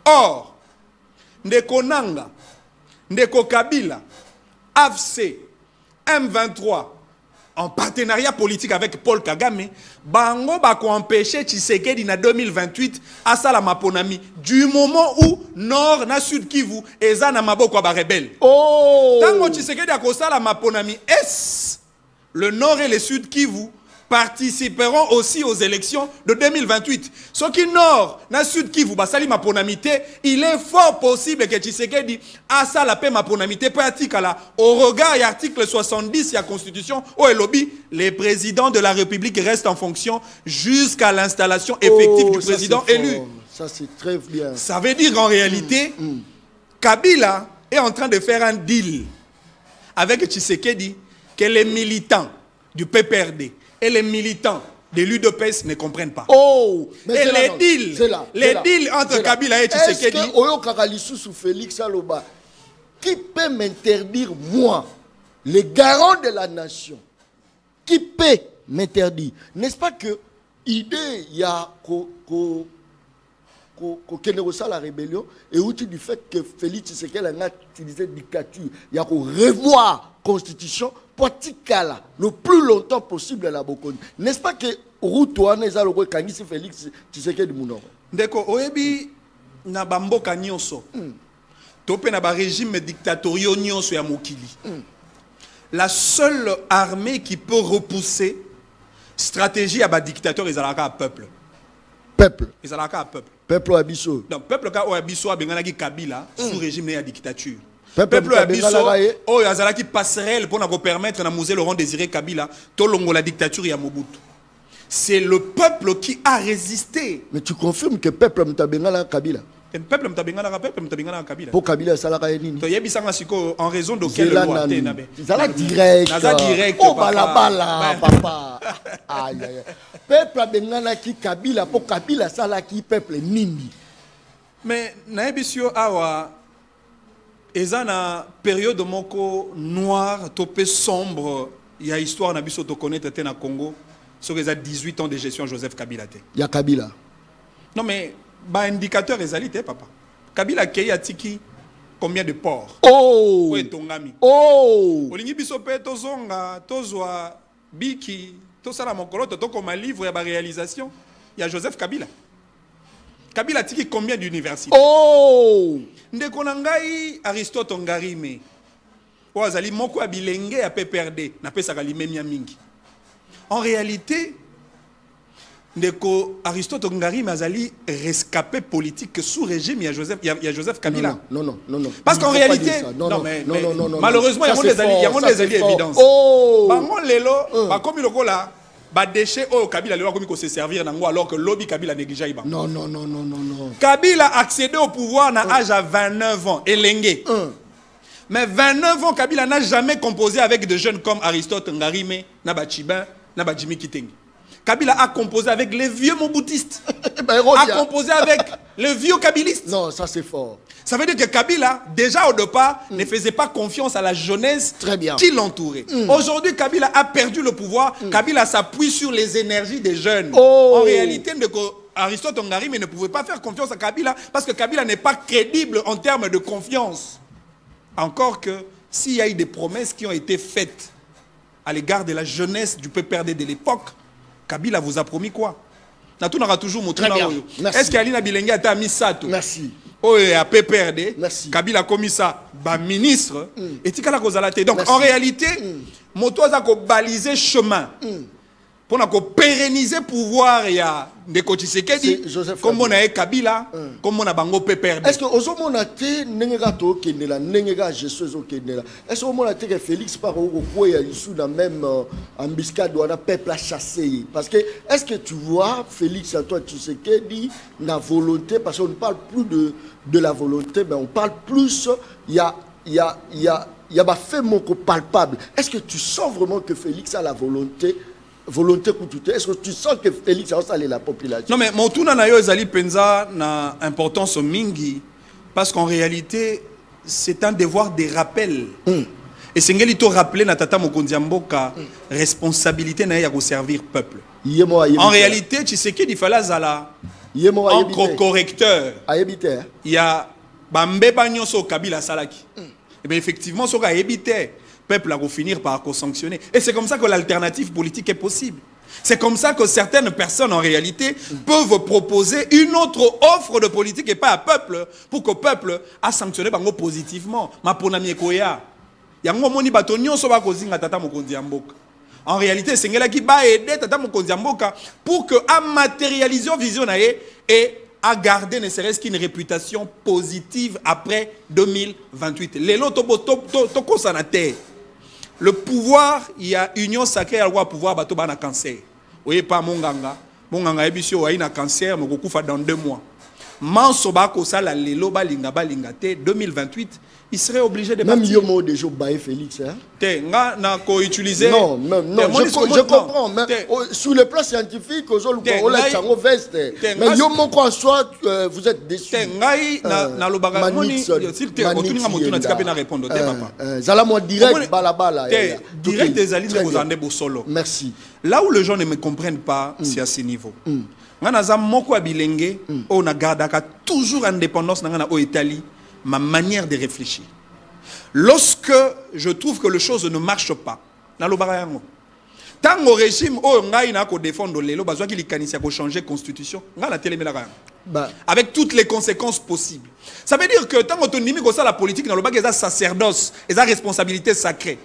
Or, Ndekonanga Ndeko Kabila, AFC, M23, en partenariat politique avec Paul Kagame, bango bako empêcher Tshisekedi na 2028 à la maponami du moment où Nord na Sud Kivu eza na maboko ba rebelle. Oh! Tango Tshisekedi a kosa la maponami, est le Nord et le Sud Kivu participeront aussi aux élections de 2028. Ce qui Nord, na Sud Kivu, basali maponamité, il est fort possible que Tshisekedi a ça la paix maponamité pratique là. Au regard de l'article 70 de la Constitution, au lobby, les présidents de la République restent en fonction jusqu'à l'installation effective du président élu. Ça c'est très bien. Ça veut dire en réalité, Kabila est en train de faire un deal avec Tshisekedi que les militants du PPRD et les militants de l'UDPS ne comprennent pas. Oh, mais et les deals entre Kabila et Tshisekedi. Est-ce que Oyo Kakalisou sous Félix Aloba, qui peut m'interdire, moi, le garant de la nation, qui peut m'interdire? N'est-ce pas que l'idée, il y a la rébellion, et outil du fait que Félix Tshisekedi a utilisé dictature, il y a qu'on revoir la constitution pour le plus longtemps possible à la Bokondi. N'est-ce pas que Routouane est le Kangisi Félix Tshisekedi Mouno? Ndeko, oyebi na bamboka nyonso. Topé na ba régime dictatorial nyonso ya mokili. La seule armée qui peut repousser stratégie à ba dictateur ezalaka à peuple. Peuple. Ezalaka à peuple. Peuple Abisso. Donc peuple ka o Abisso abenganaki Kabila sous régime ya dictature. Peuple Abisso o yazalaki passerelle pour na permettre na Mosée Laurent Désiré Kabila tolongo la dictature ya Mobutu. C'est le peuple qui a résisté. Mais tu confirmes que peuple Mtabengala Kabila? Le peuple Mtabengala Kabila. Pour Kabila Salaka Yenini. To yebisanga siko en raison de quelle loi te nabe. Zala direct. Naza direct. Oh balabala papa. Aïe aïe. Peuple Abengala qui Kabila pour Kabila Salaki peuple Nini. Mais na yebisio awa ezana période moko noire topé sombre, il y a histoire na biso to connaître na Congo. Sur les 18 ans de gestion Joseph Kabila. Il y a Kabila. Non mais, bah indicateur réalité papa. Kabila qui a tiki combien de ports? Oh! Où est ton ami? Oh! Olingi bisope tozonga, tozwa biki, tosala mokolo to comme un livre ya ba réalisation. Il y a Joseph Kabila. Kabila tiki combien d'universités? Oh! Ndeko na ngai Aristote Ngarime. Oazali moko abilenge ya PPRD na pesaka limemia mingi. En réalité, Aristote Ngarime Azali rescapé politique sous régime, il y a Joseph Kabila. Non. Parce qu'en réalité, non, malheureusement, il y a des évidences. Oh! Comme il là, déchet au Kabila se servir alors que lobby Kabila négligé. Non. Kabila a accédé au pouvoir à l'âge à 29 ans, Elengue. Mais 29 ans, Kabila n'a jamais composé avec des jeunes comme Aristote Ngarime, Nabachibin, Nabajimi Kitengi. Kabila a composé avec les vieux moboutistes. A composé avec les vieux kabilistes. Non, ça c'est fort. Ça veut dire que Kabila, déjà au départ, ne faisait pas confiance à la jeunesse qui l'entourait. Aujourd'hui, Kabila a perdu le pouvoir. Kabila s'appuie sur les énergies des jeunes. Oh. En réalité, Aristote Ngarime ne pouvait pas faire confiance à Kabila parce que Kabila n'est pas crédible en termes de confiance. Encore que s'il y a eu des promesses qui ont été faites à l'égard de la jeunesse du PPRD de l'époque, Kabila vous a promis quoi? Natunara toujours montré. Est-ce qu'Alina Bilengue a mis ça? Merci. Oh, à PPRD, merci. Kabila a commis ça, ministre, et Tikala Kozalate. Donc en réalité, Moto a balisé chemin. Pour pérenniser le pouvoir, il y a des Tshisekedi, comme on a Kabila, comme on a Bango PPRD. Est-ce que on a été négato Kendela, négato Jessus Kendela? Est-ce qu'on a été Félix par au quoi il sous la même embuscade où on a peuple à chasser? Parce que est-ce que tu vois Félix Antoine Tshisekedi la volonté, parce qu'on ne parle plus de la volonté, mais on parle plus, il y a fait mon palpable. Est-ce que tu sens vraiment que Félix a la volonté coûteuse? Est-ce que tu sens que Félix a salé la population? Non mais mon tour na yo ezali penza na importance mingi parce qu'en réalité c'est un devoir de rappel. Et c'est ngeli to rappeler na tata Mokonzi Mboka responsabilité na ya ko servir peuple. En réalité Tshisekedi fallait zala encre correcteur. Il y a bambeba nyonso Kabila salaki. Et bien effectivement soka ebité peuple va finir par sanctionner. Et c'est comme ça que l'alternative politique est possible. C'est comme ça que certaines personnes, en réalité, peuvent proposer une autre offre de politique et pas à peuple, pour que le peuple a sanctionné positivement. En réalité, c'est ce qui va aider Tata Mokonzi Mboka pour que a matérialiser la vision et à garder ne serait-ce qu'une réputation positive après 2028. Le pouvoir, il y a union sacrée à le pouvoir bato bana cancer. Oui, pas Monganga. Monganga ebisio a cancer, mais beaucoup dans 2 mois. Mansoba kosala lelo balinga balingate 2028, il serait obligé de même partir. Même Yomo de Jobaye Félix, hein? Na ko utiliser. Non, je comprends, mais sur le plan scientifique, mais Yomo quoi soit vous êtes déçu. Na lobaga moni s'il te otuninga motuna tika pe na répondre papa. Zala mo direct balabala. Direct des alliés vous en êtes solo. Merci. Là où les gens ne me comprennent pas, c'est à ce niveau. Ngana moko abilenge on a gardaka toujours indépendance na au Italie, ma manière de réfléchir. Lorsque je trouve que les choses ne marchent pas, na lo barayango. Tant au régime o ngai na ko défendre lelo bazwa ki likanisi ko changer constitution, ngana telemela ba. Avec toutes les conséquences possibles. Ça veut dire que tant autonomie ko ça la politique na lo ba que ça sacerdoce, et ça responsabilité sacrée.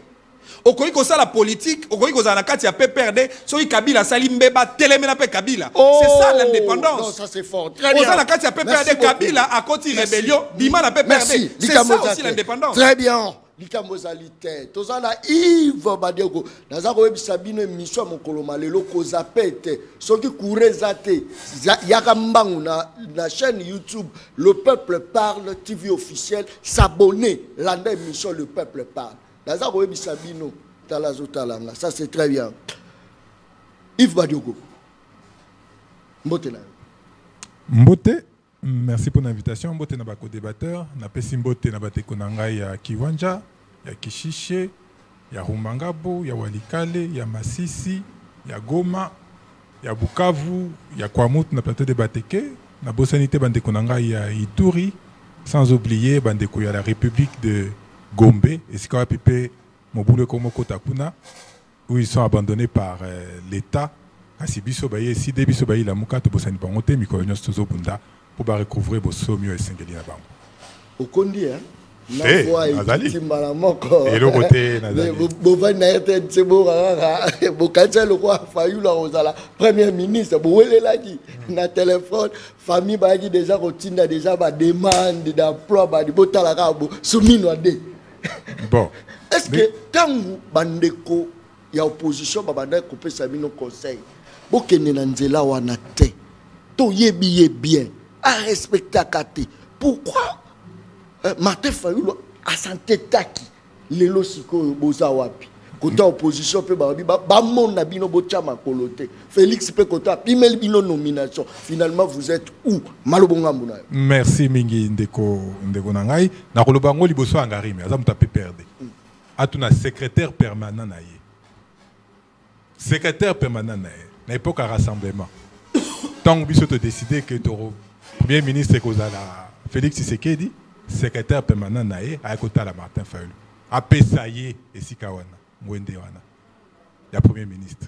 Okoyi ko ça la politique, okoyi ko za na kati ya PPRD, soki Kabila sali mbeba telemena pe Kabila. C'est ça l'indépendance. Non, ça c'est fort. Très bien. Ko za na kati ya PPRD Kabila a koti rébellion, bima na PPRD. C'est ça aussi l'indépendance. Très bien. Likamozalité. Tozala Yves Badego. Nazako ebisabino émission mokolo malelo ko zapete. Soki kurezate. Yakambangu na chaîne YouTube Le Peuple Parle TV officiel, s'abonner l'année émission Le Peuple Parle. Ça c'est très bien. Yves Badiogo. Mbote, merci pour l'invitation. Mbote na bako débatteur, na pesi mbote na bateko nangai ya Kiwanja, ya Kishishe, ya Rumangabo, ya Walikale, ya Masisi, ya Goma, ya Bukavu, ya Kwamut na plateau de Bateke, na bosanité bandeko nangai ya Ituri, sans oublier bandeko ya la République de Gombe et Sikawa Pipe Mobulo Komoko Takuna, où ils sont abandonnés par l'État. Asibiso Baye, si Debiso Baye la Muka, Tobosani Bangote, Mikolonios Tozo Bunda, pour recouvrir vos sommiers et Singeli Nabango. Au Kondi, hein? Nazali. Et le côté Nazali. Bovan Naïten, c'est bon, Bokacha le roi Fayoula Rosala, Premier ministre, Bouele Lagi, na téléphone, famille Bagi déjà routine, déjà ma demande d'emploi, de Botalagabo, Souminoade. Bon. Est-ce que quand vous bandeko, il y a opposition, Babanda coupé sa mine au conseil, Bokene Nanzela Wanate, to yebi bien, à respecter à Kate. Pourquoi Martin Fayoulou a santé taki, lelo siko boza wapi. Côté opposition, peut bamon na bino bochama kolote. Félix peut côté pimel bino nomination. Finalement, vous êtes où? Malobonga muna. Merci mingi ndeko nangai. Na kolobango liboso angari mais azamu tapé perdre. Atuna secrétaire permanent na ye. Secrétaire permanent na ye. Na époque à rassemblement. Tant que biso te décider que ton premier ministre Kozala Félix Tshisekedi, secrétaire permanent na ye a côté la Martin Fayoulou. Apesaye et Sikawana. Il y a Premier ministre.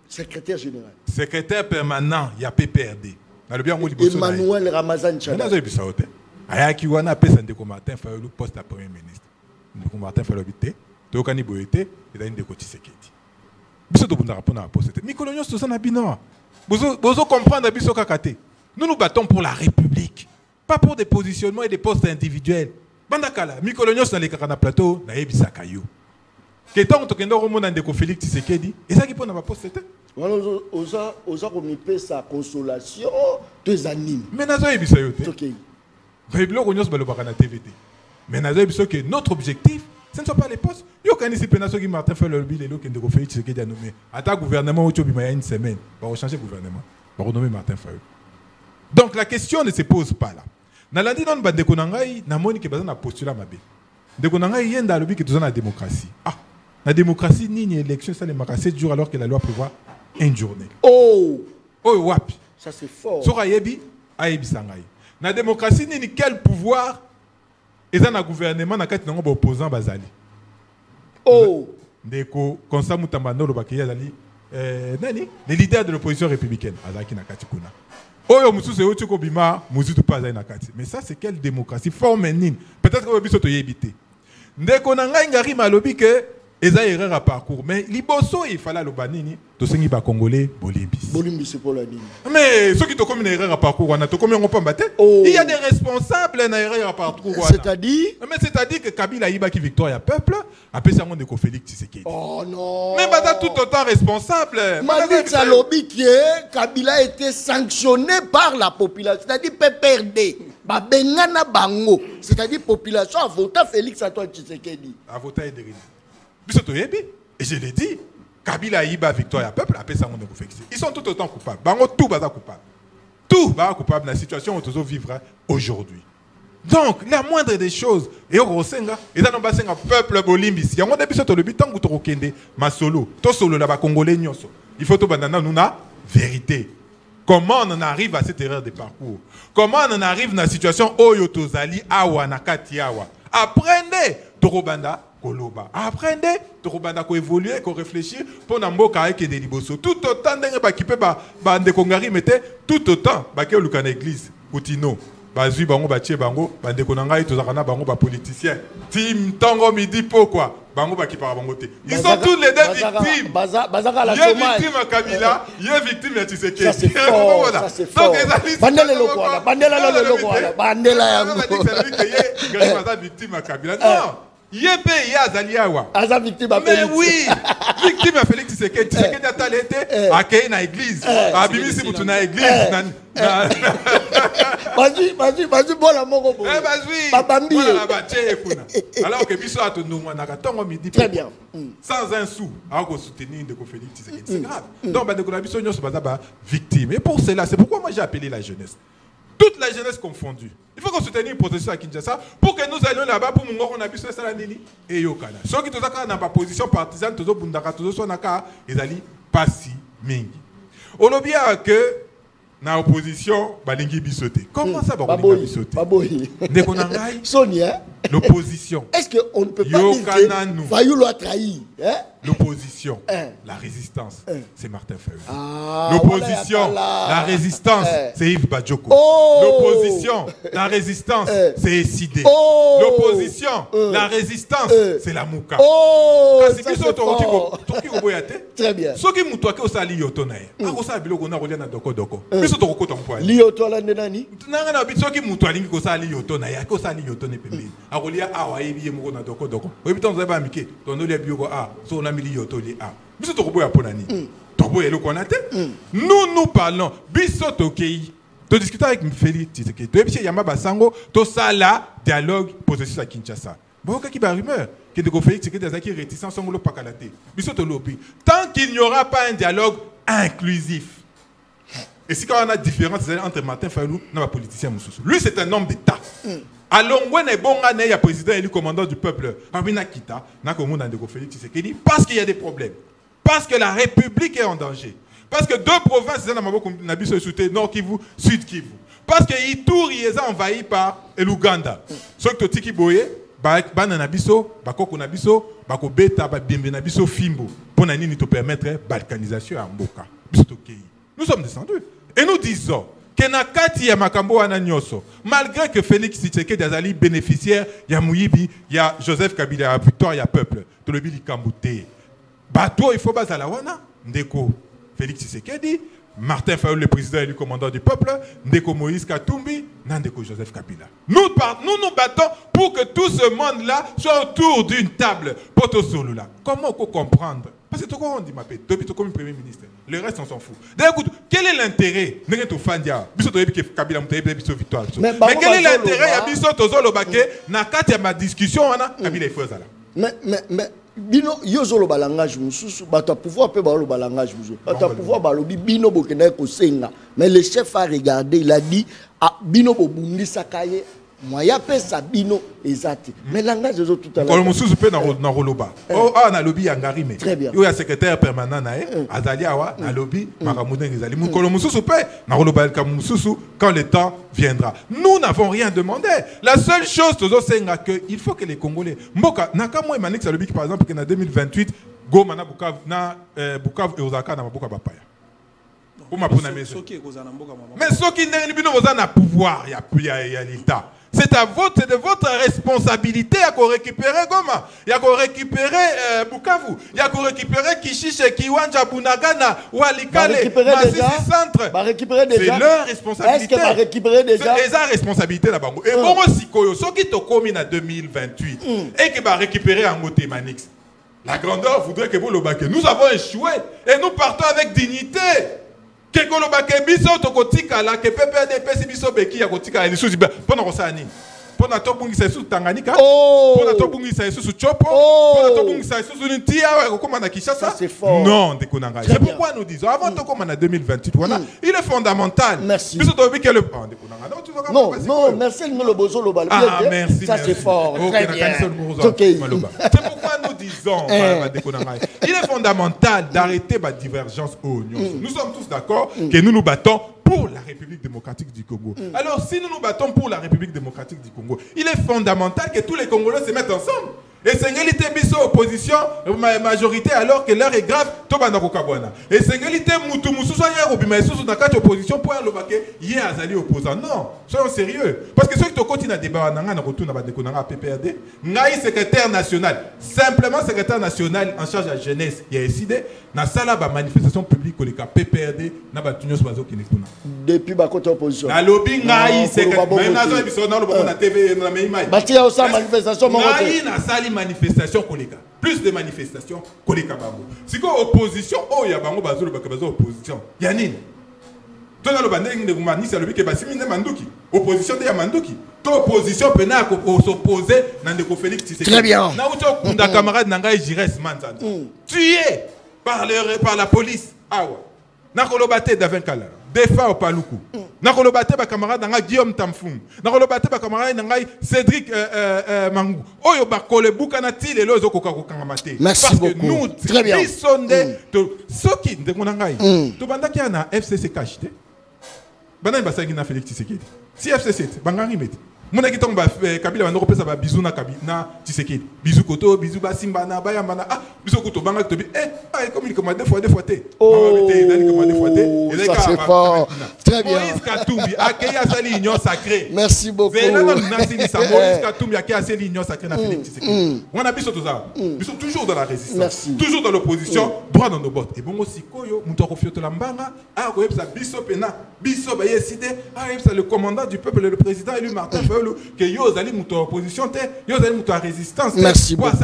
Secrétaire général. Secrétaire permanent, il y a PPRD. Emmanuel Ramazan Chada. Il y a qui a appelé Martin Fayoulou poste à Premier ministre. Martin Fayoulou habité, Tokani Boyete, et là il y a des côtés Sekedi. Biso to bunda rapona poste. Mikolonios to sana bino. Bozo comprendre biso kakate. Nous nous battons pour la République, pas pour des positionnements et des postes individuels. Bandakala, Mikolonios dans les Kakana plateau, na yebisa kayo. Qu'est-ce que tu as dit Félix Tshisekedi? Et ça qui peut pas poster. Osa komipe sa consolation tes animes. Mais nazo ebisa yote. OK. Bible ko nyos balobaka na TVT. Mais nazo ebisa que notre objectif ce ne sont pas les postes. Yo kanisi penaso qui Martin fait le bilan et que Félix Tshisekedi a nommé. Attaque gouvernement au Tchobima il y a une semaine. On va changer gouvernement. On va renommer Martin Fayoulou. Donc la question ne se pose pas là. Na landi non bandeko nangai na moni ke bazana postulat mabe. Ndeko nangai yenda lobi que tous la démocratie. Ah. La démocratie, ni une élection, ça les 7 jours alors que la loi prévoit une journée. Oh! Oh, wapi. Ça c'est fort. Sur Ayebi, Ayebi Sangaï. La démocratie, ni quel pouvoir, et dans le gouvernement, na kati nango opposant bazali. Oh. Ndeko Konsa Mutamba Ndolo Baki Yazali nani les leaders de l'opposition républicaine Azaki Nakati Kuna. Oyo mususu oyo tuko bima mususu pas na kati. Mais ça c'est quelle démocratie forme nini? Peut-être que biso to yebité. Ndeko na ngai ngari malobi que eza erreur à parcours mais liboso il fallait le banini to sengi ba congolais bolimbis. Bolimbis c'est pour la nini. Mais ceux qui te comme une erreur à parcours on a to comme on peut battre. Il y a des responsables na erreur à parcours. C'est-à-dire que Kabila Iba qui victoire ya peuple après ça on de ko Félix Tshisekedi. Oh non. Mais bata tout autant responsable. Malik Salobi qui Kabila était sanctionné par la population, c'est-à-dire PPRD. Ba bengana bango, c'est-à-dire population a voté Félix Antoine Tshisekedi. A voté Ederini. Et je l'ai dit, Kabila Iba victoire à peuple, après ça on est Félix. Ils sont tout autant coupables. Bango tout baza coupable. Tout baza coupable dans la situation où nous vivons aujourd'hui. Donc, la moindre des choses, et au Rosenga, et dans le peuple bolimbis, il y a un épisode de l'habitant où tu as ma solo, to solo là-bas, congolais, il faut tout banana, nous na vérité. Comment on en arrive à cette erreur de parcours? Comment on en arrive dans la situation où Yotozali, Awa, Nakati, Awa? Apprenez, Torobanda, Koloba. Apprenez, Torobanda, ko évoluer, ko réfléchir, pour n'amboka et des liboso. Tout autant qui peut, de Kongari, mettez tout autant, qui est à l'église, Koutino. Bazui bango batie bango bande konanga tozakana bango ba politicien tim tango midi pourquoi bango ba ki para bango te ils sont tous les deux victimes bazaka la chômage victime à Kabila victime à Tshisekedi ça c'est fort ça c'est fort bandela le quoi bandela yango c'est victime à Kabila non Yépe Yazaliawa. Aza victime à Félix. Mais oui, victime à Félix Tshisekedi. Tshisekedi a talété à Kei na église. À Bimisi Moutou na église. Vas-y, bon la mort. Vas-y. Babambi. Alors que Bisso a tenu mon agaton midi. Très bien. Sans un sou, à soutenir de Félix Tshisekedi. C'est grave. Donc, Bandeko Bisso Nyo Sobazaba victime. Et pour cela, c'est pourquoi moi j'ai appelé la jeunesse. Toute la jeunesse confondue. Il faut qu'on soutenir une protection à Kinshasa pour que nous allions là-bas pour nous on a vu ça la nini et yokana. Ceux qui sont dans ma position partisane, tous bundaka, tous sonaka, ils allaient pas si mingi. On a bien que na opposition balingi bisoté. Comment ça va bisoté? Baboyi. Nekonangai. Sonia. L'opposition. Est-ce qu'on ne peut pas dire que Fayulu a trahi? L'opposition, la résistance, c'est Martin Fayulu. L'opposition, la résistance, c'est Yves Badjoko. L'opposition, la résistance, c'est Essidé. L'opposition, la résistance, c'est la Mouka. Très bien. Ce qui m'a dit c'est Lyoto. Lyoto la nenani? Ce qui m'a dit c'est Lyoto. Arolia awa ebi yemo na doko doko. Obi ton zeba mike, ton oli bioko a, so na mili yoto li a. Biso to boya ponani. To boya lo konate. Nous parlons biso to kei. To discuter avec Félix Tshisekedi. To ebi yamba basango, to sala dialogue processus à Kinshasa. Boka ki ba rumeur que de Félix Tshisekedi azaki réticent son lo pakalate. Biso to lobi. Tant qu'il n'y aura pas un dialogue inclusif. Et si quand on a différence entre Martin Fayulu et les politiciens Moussoussou. Lui c'est un homme d'État. Alors, il y a président et le commandant du peuple. Parce qu'il y a des problèmes. Parce que la République est en danger. Parce que deux provinces, Nord Kivu, Sud Kivu. Parce que Ituri est envahi par l'Ouganda. Ce que tu boye, Bananabiso, Bakoko Nabiso, Bako Beta, Bimbenabiso, Fimbo. Pour nous permettre la balkanisation à Mboka. Nous sommes descendus. Et nous disons. Malgré que Félix Tshisekedi azali bénéficiaire, il y a Mouyibi, il y a Joseph Kabila, victoire, il y a peuple. Tout le bili Kambouté. Bateau, il faut baser la wana. Ndeko Félix Tshisekedi, Martin Fayulu, le président et le commandant du peuple, Ndeko Moïse Katumbi, Ndeko Joseph Kabila. Nous nous battons pour que tout ce monde-là soit autour d'une table. Comment on peut comprendre? Parce que tout le monde dit, depuis tout comme premier ministre, le reste on s'en fout. D'ailleurs, quel est l'intérêt? Mais quel est l'intérêt? Il y a ma discussion, Kabila il faut ça. Mais bino yozolo balangage mususu bata pouvoir pe balo balangage mususu bata pouvoir balo bino bokena ko senga mais le chef a regardé il a dit ah bino bobundisa kaye moyen pesa bino ezati mais langage zo tout à l'heure Kolo mususu pe na roloba oh ah na lobby ya ngarime très bien yo ya secrétaire permanent na azali awa na lobby makamude ngizali mukolo mususu pe na roloba ka mususu quand le temps viendra. Nous n'avons rien demandé. La seule chose tozo senga que il faut que les Congolais mboka nakamwe manix lobby par exemple que na 2028 Goma na Bukavu na Bukavu et Osaka na maboka bapaya. Mais ceux qui n'ont pas pouvoir, il y a l'État. C'est de votre responsabilité à récupérer Goma, il y a récupérer Bukavu, il y a récupérer Kishiche, Kiwanja, Bunagana, Walikale, Masisi Centre. C'est leur responsabilité. Est-ce que va récupérer déjà? C'est sa responsabilité là-bas. Et bon aussi, ceux qui t'ont commis en 2028 et qui va récupérer en Moté Manix. La grandeur voudrait que vous le baquez. Nous avons échoué et nous partons avec dignité. Que kolobake biso tokotika la que PPRD pesi biso beki ya kotika les choses pona kosani pona to bungisa su Tanganyika pona to bungisa su Chopo pona to bungisa su Ntia kokoma na Kinshasa non de konanga. C'est pourquoi nous disons avant to koma na 2028 voilà il est fondamental biso to biki le prendre de konanga non merci nous le bozo le bal merci ça c'est fort très bien c'est pourquoi nous disons il est fondamental d'arrêter la divergence au nous sommes tous d'accord que nous nous battons pour la République démocratique du Congo. Alors, si nous nous battons pour la République démocratique du Congo, il est fondamental que tous les Congolais se mettent ensemble. Et Sengelité biso opposition, majorité alors que l'heure est grave, Tobana Kokabwana. Et Sengelité Moutou Moussou soya Robima Sous dans quatre opposition pour l'Obake, y a Azali opposant. Non, soyons sérieux. Parce que ceux qui continuent à débattre, on retourne à PPRD, Ngaï secrétaire national, simplement secrétaire national en charge de la jeunesse, il a décidé, dans la manifestation publique, le PPRD, n'a pas tenu ce qui n'est pas. Depuis ma côté opposition. La lobby Ngaï secrétaire, même dans la TV, dans la même image. Batia aussi manifestation, manifestation koleka plus de manifestations koleka bango siko opposition oh ya bango bazolo bakabazo opposition ya nini tona lo bandenge de kumani ça le bi ke basimi ne manduki opposition de ya manduki to opposition pena ko s'opposer na ndeko Félix Tshisekedi très bien na uto kunda camarade nanga Jires Manzana tué par la police awa na kolobate Davinkala Defa au Paluku. Nakolobate ba camarade nanga Guillaume Tamfum. Nakolobate ba camarade nanga Cédric Mangou. Oyo ba kolebuka na ti lelo zo koka kokangamate. Merci beaucoup. Nous très bien. Bisonde to soki ndeko nanga to bandaki na FCC kashite. Bana basangi na Félix Tshisekedi. Si FCC bangari meti. Mona ki tomba Kabila bando kopesa ba bizu na Kabila Tshisekedi. Bizu koto, bizu basimba na bayamba na bizu koto banga to bi comme il commande deux fois té. Ça c'est fort. Très bien. Moïse Katumbi akaya sali union sacrée. Merci beaucoup. Moïse Katumbi akaya sali union sacrée na Félix Tshisekedi. On a biso tout ça. Biso toujours dans la résistance. Toujours dans l'opposition, droit dans nos bottes. Et bon aussi koyo muto ko fioto lambanga a ko yebsa biso pena biso ba yeside a yebsa le commandant du peuple le président élu Martin Fayulu que yo zali muto opposition té yo zali muto résistance. Merci beaucoup.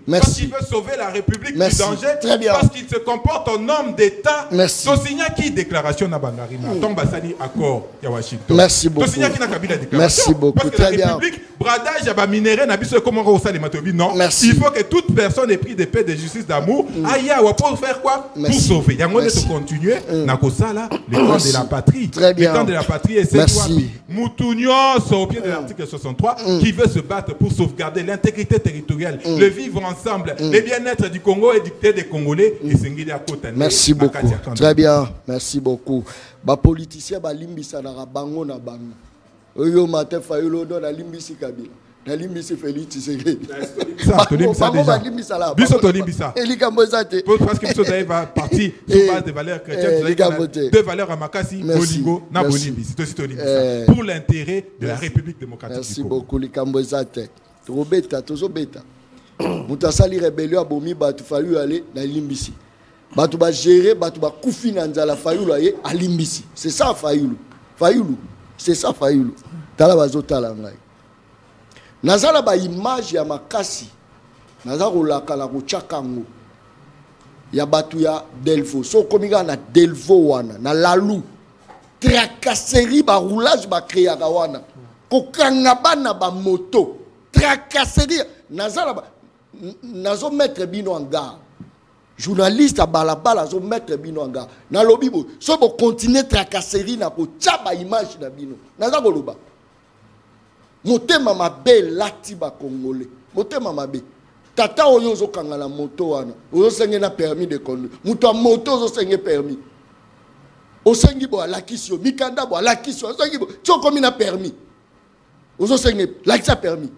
Parce qu'il veut sauver la République du danger. Très bien. Parce qu'il se comporte en homme d'État. Merci. Tosigna qui déclaration na Bangarina. Tombasani accord ya Washington. Merci beaucoup. Tosigna qui na Kabila déclaration. Merci beaucoup. Parce que très la bien. République bradage ya ba minéré na biso comment au sale matobi non. Merci. Il faut que toute personne ait pris des paix de justice d'amour. Aya pour faire quoi? Pour sauver. Yango de continuer na kosala le temps de la patrie. Très bien. Le temps de la patrie et c'est quoi? Moutounio au pied de l'article 63 qui veut se battre pour sauvegarder l'intégrité territoriale, le vivre ensemble, le bien-être du Congo et des Congolais et Sengili à côté. Merci beaucoup. Très bien. Merci beaucoup. Ba politicien ba limbisa na bango na bango. Oyo Martin Fayulu do na limbisi Kabila. Na limbisi Félix Tshisekedi. Bango ba limbisa la. Biso to limbisa. Elika mbozate. Parce que biso va partir sur base des valeurs chrétiennes, deux valeurs à Makasi, Bolingo, na Bolimbisi. Pour l'intérêt de la République démocratique du Congo. Merci beaucoup Likambozate. Robeta tozo beta. Mutasali rébellion abomi batu Fayulu aller na limbisi. Batu ba gérer, batu ba kufi na nzala Fayulu aller à limbisi. C'est ça Fayulu. Fayulu, c'est ça Fayulu. Tala bazo tala ngai. Nazala ba image ya Makasi. Nazala kolaka la kochakango. Ya batu ya Delvo. So komiga na Delvo wana, na Lalu. Tracasserie ba roulage ba créa wana. Kokanga bana ba moto. Tracasserie. Nazala ba nazo mettre bino en garde. Journaliste à balabala zo mettre bino en garde. Na lobibo, so bo continuer tracasserie na ko tchaba image na bino. Naza koloba. motema mabe lati ba congolais motema mabe tata oyo zo kangala moto wana oyo senge na permis de conduire muto a moto zo senge permis osengi bo alakisio mikanda bo alakisio osengi bo toko mina permis ozo senge lakisa permis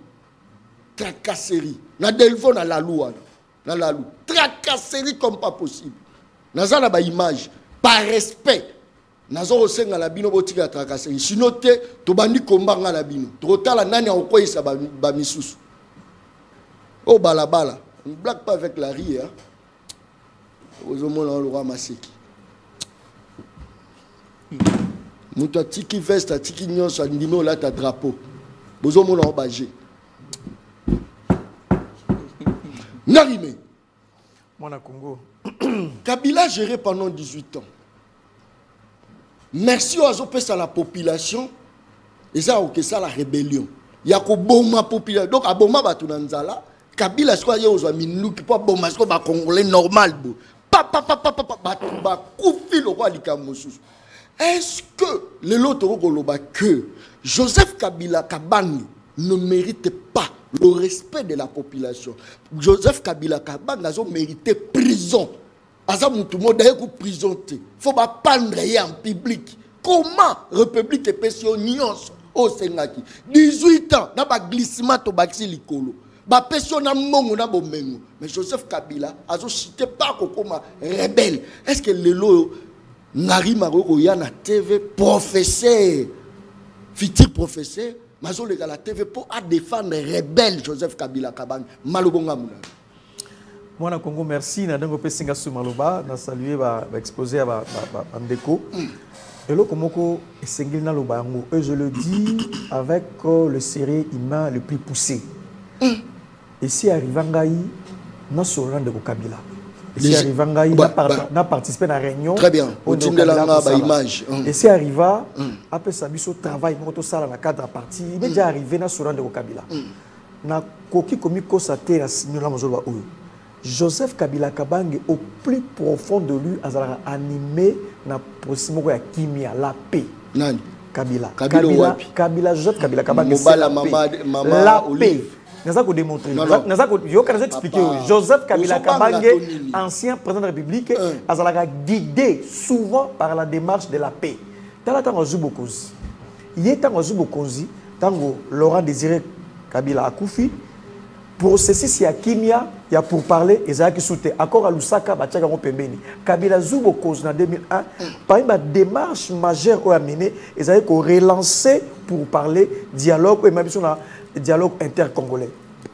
tracasserie na delvo na lalu wana na lalu tracasserie comme pas possible nazana ba image par respect nazo osenga la bino botika tracasserie sinon te to bandi kombanga la bino to tala nani akoyisa ba misusu oh balabala on ne blague pas avec la rue hein ozo mona le roi Maseki muto tiki veste tiki nyonso ndimo la ta drapeau bozo mona obaje Narime Mona Congo Kabila géré pendant 18 ans. Merci aux opés à la population. Et ça, ok, ça la rébellion. Il y a qu'au bon ma population. Donc, à bon ma batunanzala, Kabila soit y a aux amis nous qui pas bon ma soit congolais normal bo. Papa ba koufi le roi likamosus. Est-ce que le loto goloba que Joseph Kabila Kabangi ne mérite pas le respect de la population? Joseph Kabila Kabangi a mérité prison. Azamutumo d'ailleurs prison. Il faut pas prendre en public. Comment République et Pession au Sengaki 18 ans, n'a pas glissement au baxi likolo. Ba Pession na mongo na bomengo. Mais Joseph Kabila a cité pas comme rebelle. Est-ce que le lo Ngari Maroko yana TV professeur, futur professeur, mazo le la TV pour défendre rebelle Joseph Kabila Kabangi malobonga muna. Mona Congo merci na dango pesinga su maloba na saluer ba exposer ba ndeko. Et là komoko esengeli na lobango et je le dis avec le sérieux humain le plus poussé. Et si arrivangai na soranda de Kabila. Et si arrivangai na participer à la réunion. Très bien. On dit de la image. Et si arriva après ça biso travail moto sala na cadre parti, il est déjà arrivé na soranda de Kabila. Na koki komiko saté na signola mozolo oyo. Joseph Kabila Kabange au plus profond de lui a animé na proximité ya kimia la paix. Nani? Kabila Joseph Kabila Kabange la paix. Naza ko démontrer. Naza ko yo kana expliquer Joseph Kabila Kabange ancien président de la République a guidé souvent par la démarche de la paix. Tala tango Zubokozi. Yetango Zubokozi tango Laurent Désiré Kabila Akoufi processus ya kimia ya pour parler ezaki soute accord à Lusaka batiaka ngo pembeni Kabila Zubokozi na 2001 par une démarche majeure au amené ezaki ko relancer pour parler dialogue et même sur la dialogue intercongolais.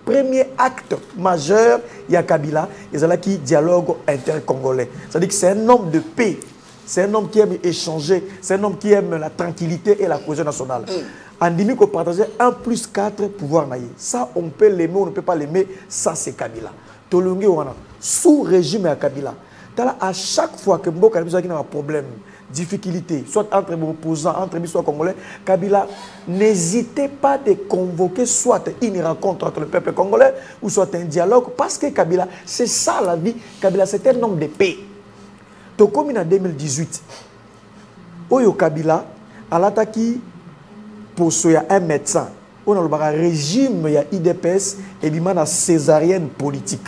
Premier acte majeur ya Kabila ezalaki dialogue intercongolais. C'est-à-dire que c'est un homme de paix, c'est un homme qui aime échanger, c'est un homme qui aime la tranquillité et la cohésion nationale. Andimi ko partager 1+4 pouvoir naïe. Ça on peut l'aimer, on ne peut pas l'aimer, ça c'est Kabila. Tolongi wana sous régime ya Kabila. Tala à chaque fois que Mboka a un problème, difficulté, soit entre les opposants, entre les congolais, Kabila n'hésitait pas de convoquer soit une rencontre entre le peuple congolais ou soit un dialogue parce que Kabila, c'est ça la vie. Kabila c'est un homme de paix. Tokomi en 2018. Oyo Kabila a l'attaqué pour un médecin. On a le régime, il y a IDPS et il y a une césarienne politique.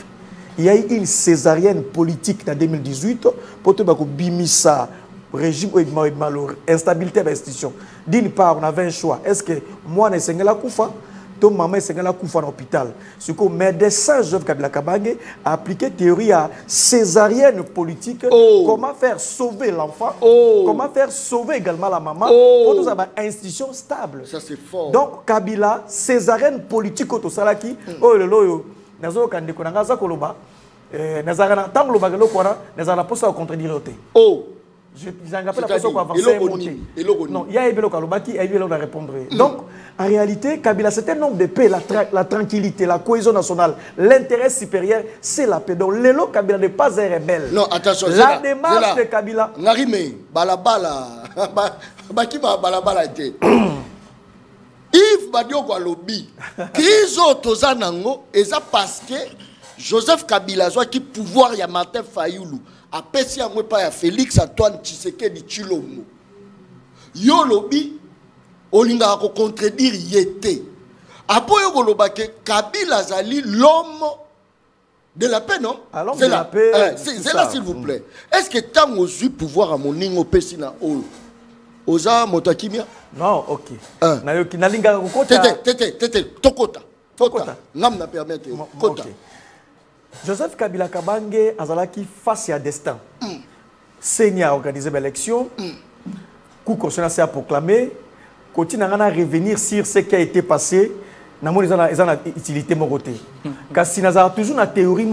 Il y a eu une césarienne politique en 2018 pour tout bimisa régime ou instabilité de l'institution. D'une part, on avait un choix. Est-ce que moi, je suis la Koufa, ton maman est la Koufa dans l'hôpital? Ce que le médecin Joseph Kabila Kabange a appliqué théorie à césarienne politique. Comment faire sauver l'enfant? Comment faire sauver également la maman? Pour nous avoir une institution stable. Ça c'est fort. Donc Kabila, césarienne politique au Salaki. Oh le loyo. Nazo kande konanga za koloba. Nazara tant lo bagalo kwana, nazara posa au contredire oté. Je n'engage pas la personne pour avancer monter. Non, il y a Ebelo Kalobaki et Ebelo va répondre. Donc, en réalité, Kabila, c'est un homme de paix, la tranquillité, la cohésion nationale, l'intérêt supérieur, c'est la paix. Donc, Lelo Kabila n'est pas un rebelle. Non, attention, la démarche de Kabila. Narime, balabala, bakima balabala été. Yves Badioko lobby, Kizo Tozanango, et ça parce que Joseph Kabila soit qui pouvoir ya Martin Fayoulou. Après si on pas Félix Antoine Tshisekedi Tshilombo. Yo lobby olinga ko contredire yete. Apoyo Golobake, Kabila Zali, l'homme de la paix, non? Alors, de la paix. C'est là, s'il vous plaît. Est-ce que tant aux yeux pouvoir à mon ningo pesina Oza Motakimia? Non, ok. Tete, Tokota. Nam na permettre. Kota. Joseph Kabila Kabange azalaki face à destin. Seigneur a organisé l'élection. Coup constitutionnel a proclamé. Continue à revenir sur ce qui a été passé. Ils ont utilité mon côté. Car si nous avons toujours une théorie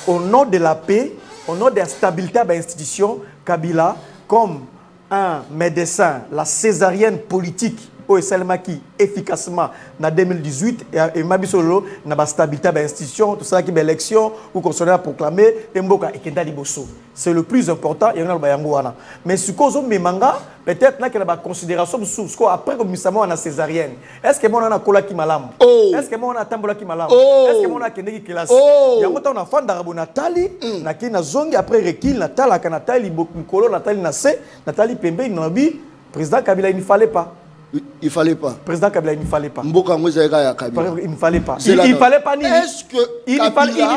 au nom de la paix, au nom de la stabilité de l'institution, Kabila, comme un médecin, la césarienne politique, au qui efficacement en 2018 et Mabisolo na ba stabilité de l'institution, tout ça qui est élection ou constitutionnel a proclamé et Mboka Ekenda Liboso. C'est le plus important et on a le wana. Mais ce qu'on me manga peut-être n'a que la considération sous ce après comme misamo na césarienne. Est-ce que mon a kola ki malam? Est-ce que mon a tambola ki malam? Est-ce que mon a kende ki classe? Yango ta on a fan d'arabo Natali na ki na zongi après rekil Natala ka Natali Bokolo Natali na se Natali Pembe Nabi président Kabila il ne fallait pas. Il fallait pas. Président Kabila, il ne fallait pas. Il ne fallait pas. Il ne fallait pas Nini. Est-ce que il ne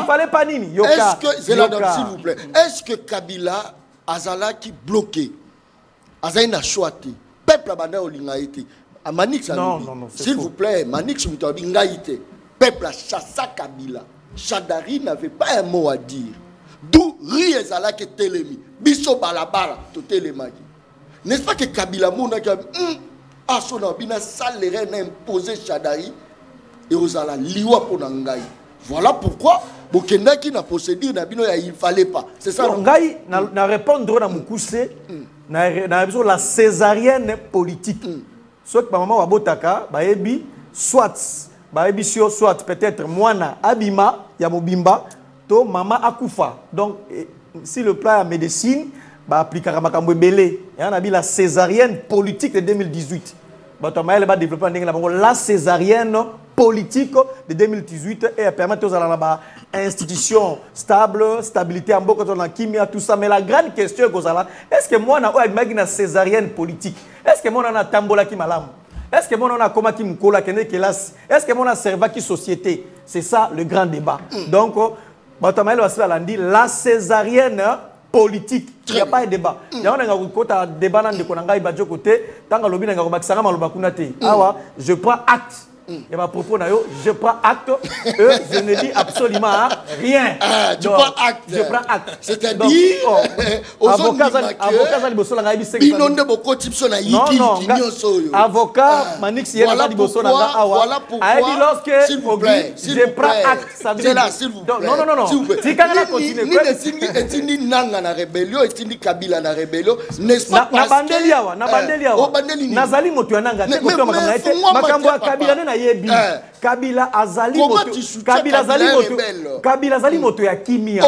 fallait pas Nini. Est-ce que s'il vous plaît. Est-ce que Kabila Azala qui bloqué Azala n'a choisi peuple abandonné au lingaïté. Manix non. S'il vous plaît, Manix Mutabi ngaïté. Peuple a chassé Kabila. Chadari n'avait pas un mot à dire. D'où Ri Azala qui télémi. Bisso balabala to télémagi. N'est-ce pas que Kabila Mouna qui a son abina salaire imposé Chadari et aux ala liwa pour Nangaï. Voilà pourquoi Bokenda qui n'a procédé il fallait pas. C'est ça. Nangaï n'a répondre à Moukousse n'a besoin la césarienne politique. Soit que maman Wabotaka, baebi soit baebi soit peut-être moina abima ya mobimba to maman akufa. Donc si le plan à médecine bah appliquer makambo belé et on a vu la césarienne politique de 2018 bah Thomas va développer la césarienne politique de 2018 et permettre aux alala institution stabilité en beaucoup de kimia tout ça mais la grande question est est-ce que moi na imagine césarienne politique est-ce que moi na tambola ki malamu est-ce que moi na koma ki mkola kene kelas est-ce que moi na serva ki société c'est ça le grand débat donc bah Thomas va se la césarienne politique. Il n'y a pas de débat. Il y a un débat dans le côté. Je prends acte. Et ma propos, je prends acte. Je ne dis absolument rien. Tu prends acte. Je prends acte. C'est-à-dire, avocat, Manix, voilà pourquoi, s'il vous plaît, je prends acte. C'est là, s'il vous plaît. Non. Si Kabila continue, ni Nanga na rébellion, ni Kabila na rébellion, n'est-ce pas parce que Nazali moto nanga Kabila azali moto ya kimia.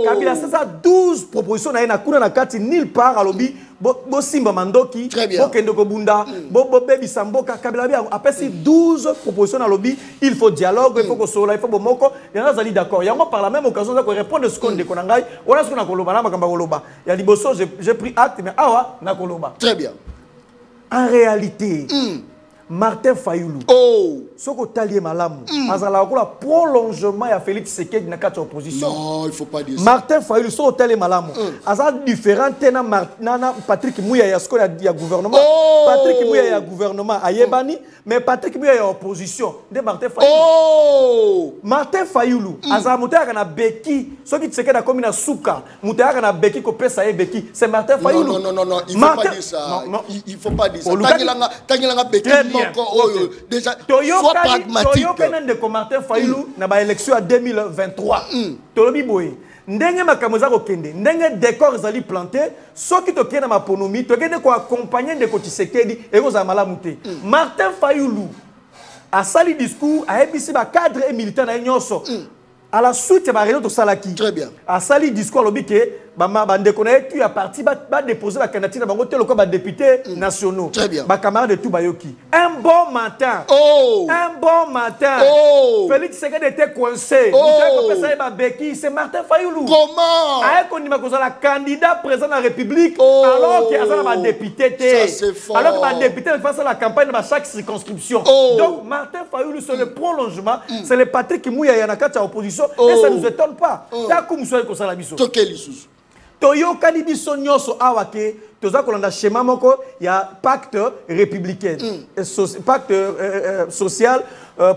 Kabila ça 12 propositions na kuna na kati nulle part alobi bo simba mandoki bo kendo ko bunda bo bebi samboka Kabila bi apesi 12 propositions na lobi il faut dialogue il faut ko sola il faut bo moko et nazali d'accord yango par la même occasion za ko répondre ce qu'on de konangai on a ce qu'on a koloba na makamba koloba ya liboso j'ai pris acte mais awa na koloba très bien en réalité Martin Fayoulou. Ce que tu as dit, madame, le prolongement de Félix Tshisekedi dans la opposition. Non, il ne faut pas dire ça. Martin Fayoulou, ce que tu as dit, madame, c'est différent de Patrick Mouya, il y a gouvernement. Patrick Mouya, il y a gouvernement à Yebani, mais Patrick Mouya, il y a opposition de Martin Fayoulou. Martin Fayoulou, il y a Beki, ce qui Tshisekedi a commis dans Souka, il y a Beki, c'est Martin Fayoulou. Non, il ne faut pas dire ça. Il ne faut pas dire ça. Déjà, sois pragmatique. Martin Fayoulou na ba élection à 2023. Tolobi boye. Ndenge makamoza ko kende, ndenge décor zali planté, soki to kende ma ponomi, to kende ko accompagner de ko Tshisekedi et ko za malamuté. Martin Fayoulou a sali discours a ébisi ba cadre et militant na nyonso. À la suite, il y a tout Salaki. Très bien. À Sali discours, il que bandeko na tu ya parti ba déposer la candidature bango te loko ba député nationaux. Très bien. Ba camarade de tout bayoki. Un bon matin. Un bon matin. Félix Tshisekedi était coincé. C'est Martin Fayulu. Comment? La candidat président de la République alors qu'il y a un député. Ça c'est fort. Alors que le député fait la campagne dans chaque circonscription. Donc Martin Fayulu c'est le prolongement, c'est le Patrick Mouya Yanakata opposition et ça ne nous étonne pas. T'as comme ça que ça la mission. Toyo Kanibiso Nyoso Awake, Toza Kolanda schéma moko, il y a pacte républicain, pacte social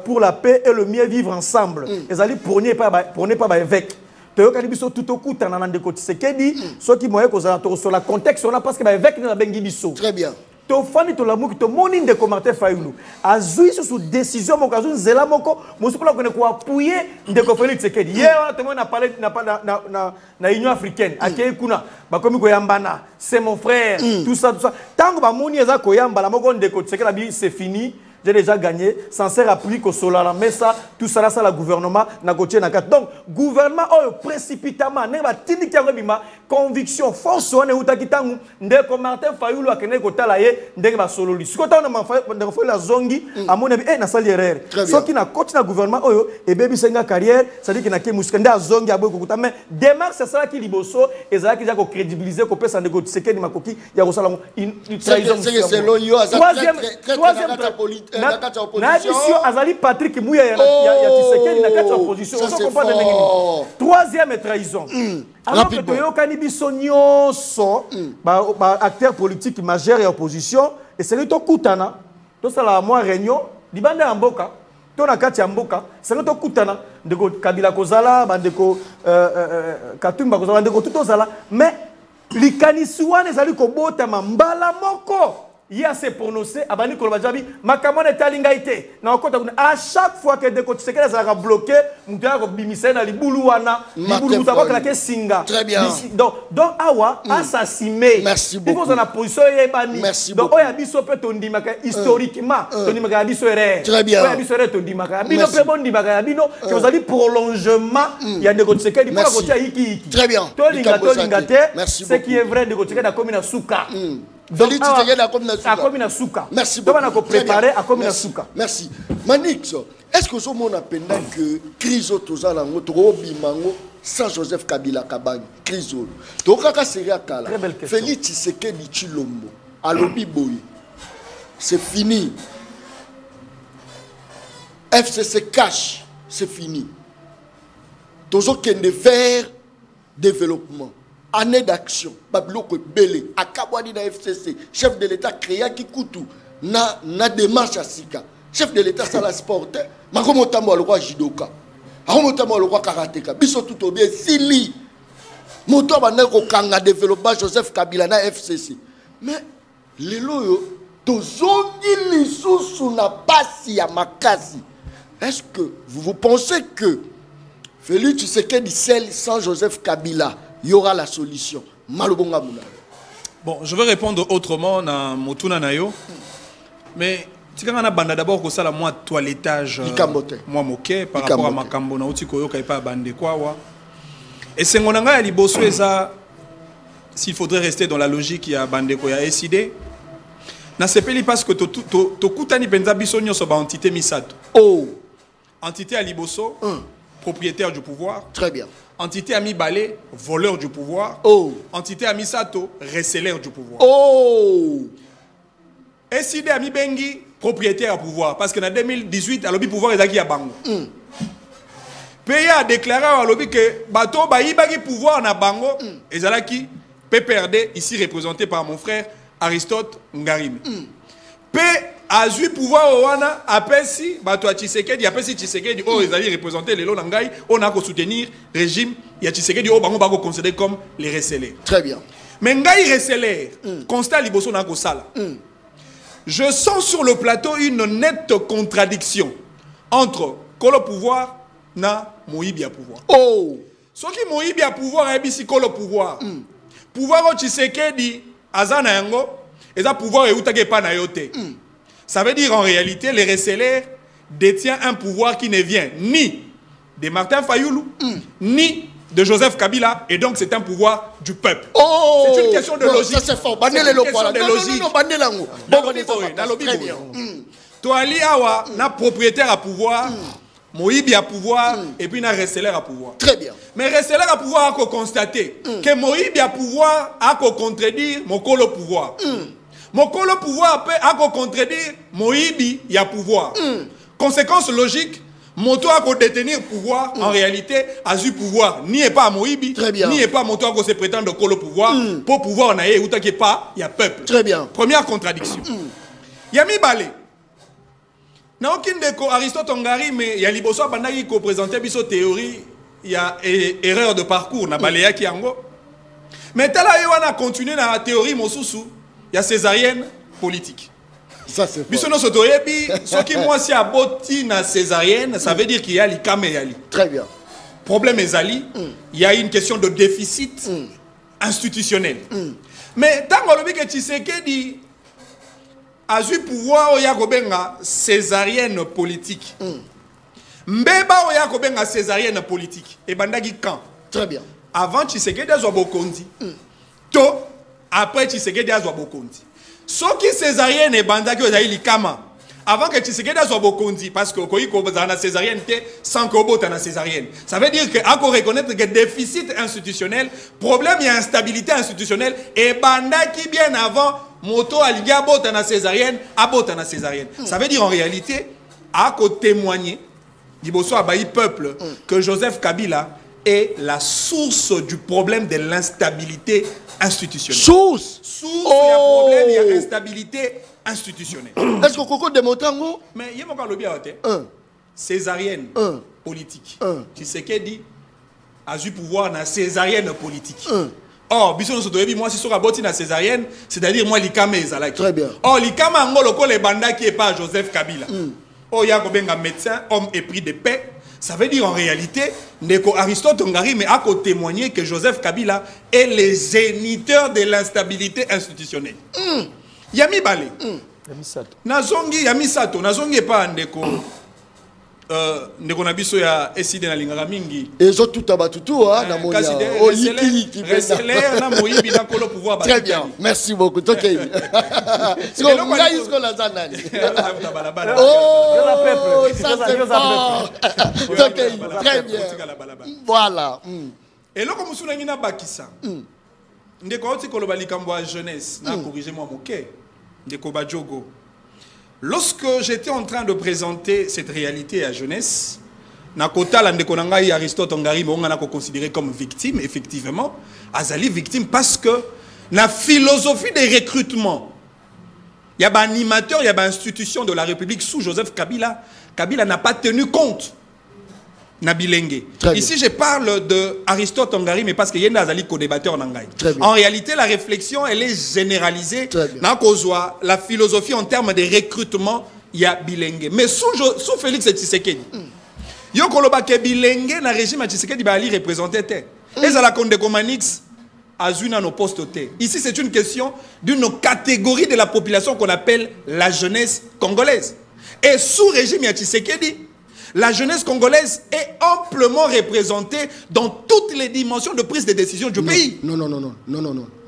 pour la paix et le mieux vivre ensemble. Ils allaient prôner pas évêque. Toyo Kanibiso tout au coup, t'en as des côtés. C'est qui dit, ceux qui m'ont dit sur la contexte, on a parce que évêque n'a pas bengibiso. Très bien. Tofani to lamu to moni de commenter Fayulu azui sous décision mon kazu zela moko musukula kone ko appuyer de ko Félix Tshisekedi hier on a parlé na Union africaine akei kuna bakomi ko yambana c'est mon frère tout ça tango ba moni eza ko yamba la moko de ko Tshisekedi c'est fini. J'ai déjà gagné, censé rappeler que Sola la messa, tout ça là, ça le gouvernement n'a coché n'a qu'à. Donc, gouvernement, précipitamment, n'est pas tini qui a bima conviction, force, on est où takitangu, ndé comme Martin Fayulu a kené kota la ye, ndé ba solo li. Si kota on a fait la zongi, à mon avis, na sali erreur. Ce qui n'a coché na gouvernement, et baby senga carrière, ça dit qu'il n'a que muskende à zongi à boy kota, mais démarche c'est ça qui liboso, et ça qui a crédibiliser, qu'on peut s'en négocier, que ni makoki, ya ko sala une trahison. C'est l'oyo, troisième na mission azali Patrick Mouya ya Tshisekedi na kati opposition. Troisième trahison. Alors que toyokani biso nyonso ba acteur politique majeur et opposition et c'est to kutana to sala moi réunion libanda ya mboka to na kati ya mboka c'est to kutana ndeko Kabila kozala bandeko Katumba kozala ndeko tout ozala mais likanisi wana ezali kobota mbala moko. Il y a se prononcé à Bani Kolobajabi, Makamon est talingaïté. À chaque fois que des côtés secrets sont bloqués, nous devons bimiser dans les boulouana, les boulous savoir que la singa. Très bien. Donc, awa, assassiné. Merci beaucoup. Il faut en position bani. Merci beaucoup. Donc, oya biso pe tondi maka historiquement, tondi maka biso erreur. Très bien. Oya biso erreur tondi maka. Bino pe bon di maka bino, que vous allez prolongement, il y a des côtés secrets, il faut la côté iki. Très bien. Tolingate, merci ce qui est vrai de côté de la commune Souka. Donc, merci beaucoup. Préparer à comme merci. Manix, est-ce que ce monde a pendant que crise autour de sans Joseph Kabila Kabang crise to kaka seria kala Félix Tshisekedi Chilombo alobi boy c'est fini. FCC cash, c'est fini. Toujours qu'il y a vers développement. Année d'action, Babiloko Belé, Akabwadi na FCC, chef de l'État créa qui coûte na démarche à Sika. Chef de l'État ça la sporte, Makomo Tambo le roi Jidoka. Akomo Tambo le roi karatéka. Biso tout au bien Sili. Moto baneko kanga développement Joseph Kabila na FCC. Mais les loyo tozongi lisusu na pasi ya makasi. Est-ce que vous pensez que Félix Tshisekedi seul sans Joseph Kabila il y aura la solution? Bon, je vais répondre autrement dans Motuna Nayo. Mais tu sais, on a banda d'abord que ça la moi toilettage moi moqué par rapport à Makambo na uti koyo kai pas bande quoi wa. Et c'est mon anga ali bosso ça s'il faudrait rester dans la logique il y a bande ko ya décidé. Na sepeli parce que to kutani benza bisonyo so ba entité misato. Oh, entité ali bosso propriétaire du pouvoir. Très bien. Entité Ami Balé, voleur du pouvoir. Oh. Entité Ami Sato, receleur du pouvoir. Oh. Et si Ami Bengi, propriétaire du pouvoir. Parce qu'en 2018, à l'objet pouvoir, il y a Bango. Pays a déclaré à l'objet que Bato Baïbagi pouvoir na Bango, et Zalaki, PPRD, ici représenté par mon frère Aristote Ngarim. P a eu pouvoir au wana apesi bato a Tshisekedi apesi Tshisekedi oh ils allaient représenter les lonangai on a ko soutenir régime ya Tshisekedi oh bango bango considéré comme les receleurs. Très bien. Mais ngai receleur constat liboso na ko sala. Je sens sur le plateau une nette contradiction entre kolo pouvoir na moyibi a pouvoir. Oh. Ce qui moyibi a pouvoir et bisi kolo pouvoir. Pouvoir au Tshisekedi azana yango et ça pouvoir et outage pas na yote. Ça veut dire en réalité les receleurs détiennent un pouvoir qui ne vient ni de Martin Fayulu ni de Joseph Kabila, et donc c'est un pouvoir du peuple. Oh, c'est une question de logique. Ça c'est fort. C'est une question de logique. Très bien. Toali awa, na propriétaire à pouvoir, Moïbi à pouvoir, et puis na receleur à pouvoir. Très bien. Mais receleur à pouvoir a constaté que Moïbi à pouvoir a contredire Mokolo pouvoir. Mokolo pouvoir a contredire Moïbi à pouvoir. Conséquence logique, Moto a détenir pouvoir, en réalité, a eu pouvoir. Ni est pas à Moïbi, ni est pas Moto a se prétendre Kolo pouvoir. Pour pouvoir, on a eu pas, il y a peuple. Très bien. Première contradiction. Yami Balé. Na aucune déco Aristote Ngari, mais il y a Liboso Bandagi qui présentait biso théorie, il y a erreur de parcours, na Baléa qui ango. Mais tel a a continué dans la théorie Mosusu, il y a césarienne politique. Ça c'est biso no sotoyebi, ce qui moi si aboti na césarienne, ça veut dire qu'il y a l'ikame et ali. Très bien. Problème ezali, il y a une question de déficit institutionnel. Mais tant que le Tshisekedi a eu pouvoir oya kobenga césarienne politique. Mbeba oya kobenga césarienne politique. Et bandagi quand? Très bien. Avant Tshisekedi azwa bokondi. To après Tshisekedi azwa bokondi. Ce qui césarienne et bandagi oya likama. Avant que Tshisekedi azwa bokondi parce que koyi ko na césarienne te sans que obota na césarienne. Ça veut dire que encore reconnaître que déficit institutionnel, problème il y a instabilité institutionnelle et bandaki bien avant Moto aliga abota na césarienne, abota na césarienne. Ça veut dire en réalité, à témoigner, Liboso Abayi peuple, que Joseph Kabila est la source du problème de l'instabilité institutionnelle. Source il y a problème, il y a instabilité institutionnelle. Est-ce que Coco démontre un mot? Mais il y a mon lobby à césarienne politique. Tu sais qu'elle dit, a eu pouvoir na césarienne politique. Or, moi, si sur aboti na césarienne, c'est-à-dire moi, l'ikame ezalaki. Très bien. Or, l'ikame angolo les banda qui est pas Joseph Kabila. Oh, il y a un médecin, homme épris de paix. Ça veut dire en réalité, Neko Aristote Ngari, mais a témoigné que Joseph Kabila est le géniteur de l'instabilité institutionnelle. Yami Balé. Nazongi, Yami Sato, Nazongi pas Ndeko. Ndeko Nabiso ya eside na lingara mingi. Ezo tout abatutu na moya. Oh liki na moyibi na kolo pouvoir. Très bien. Merci beaucoup. OK. C'est comme là jusqu'à la zanani. Oh, ça c'est fort. OK, très bien. Voilà. Et là comme suna ngina bakisa. Ndeko oti koloba likambo ya jeunesse na corriger moi moké. Ndeko Badjogo. Lorsque j'étais en train de présenter cette réalité à la jeunesse, Nakota Landekonangai Aristote Ngari on a considéré comme victime, effectivement, Azali victime parce que la philosophie des recrutements, il y a un animateur, il y a une institution de la République sous Joseph Kabila, Kabila n'a pas tenu compte. Nabilenge. Ici, je parle de Aristote Ngari, mais parce qu'il y a un Azali co-débatteur en Angaï. En réalité, la réflexion, elle est généralisée. La philosophie en termes de recrutement, il y a Bilenge. Mais sous Félix Tshisekedi, il y a un Bilenge dans le régime Tshisekedi qui représentait. Et ça la Konde Komanix a eu nos postes. Ici, c'est une question d'une catégorie de la population qu'on appelle la jeunesse congolaise. Et sous régime Tshisekedi, la jeunesse congolaise est amplement représentée dans toutes les dimensions de prise de décision du pays. Non,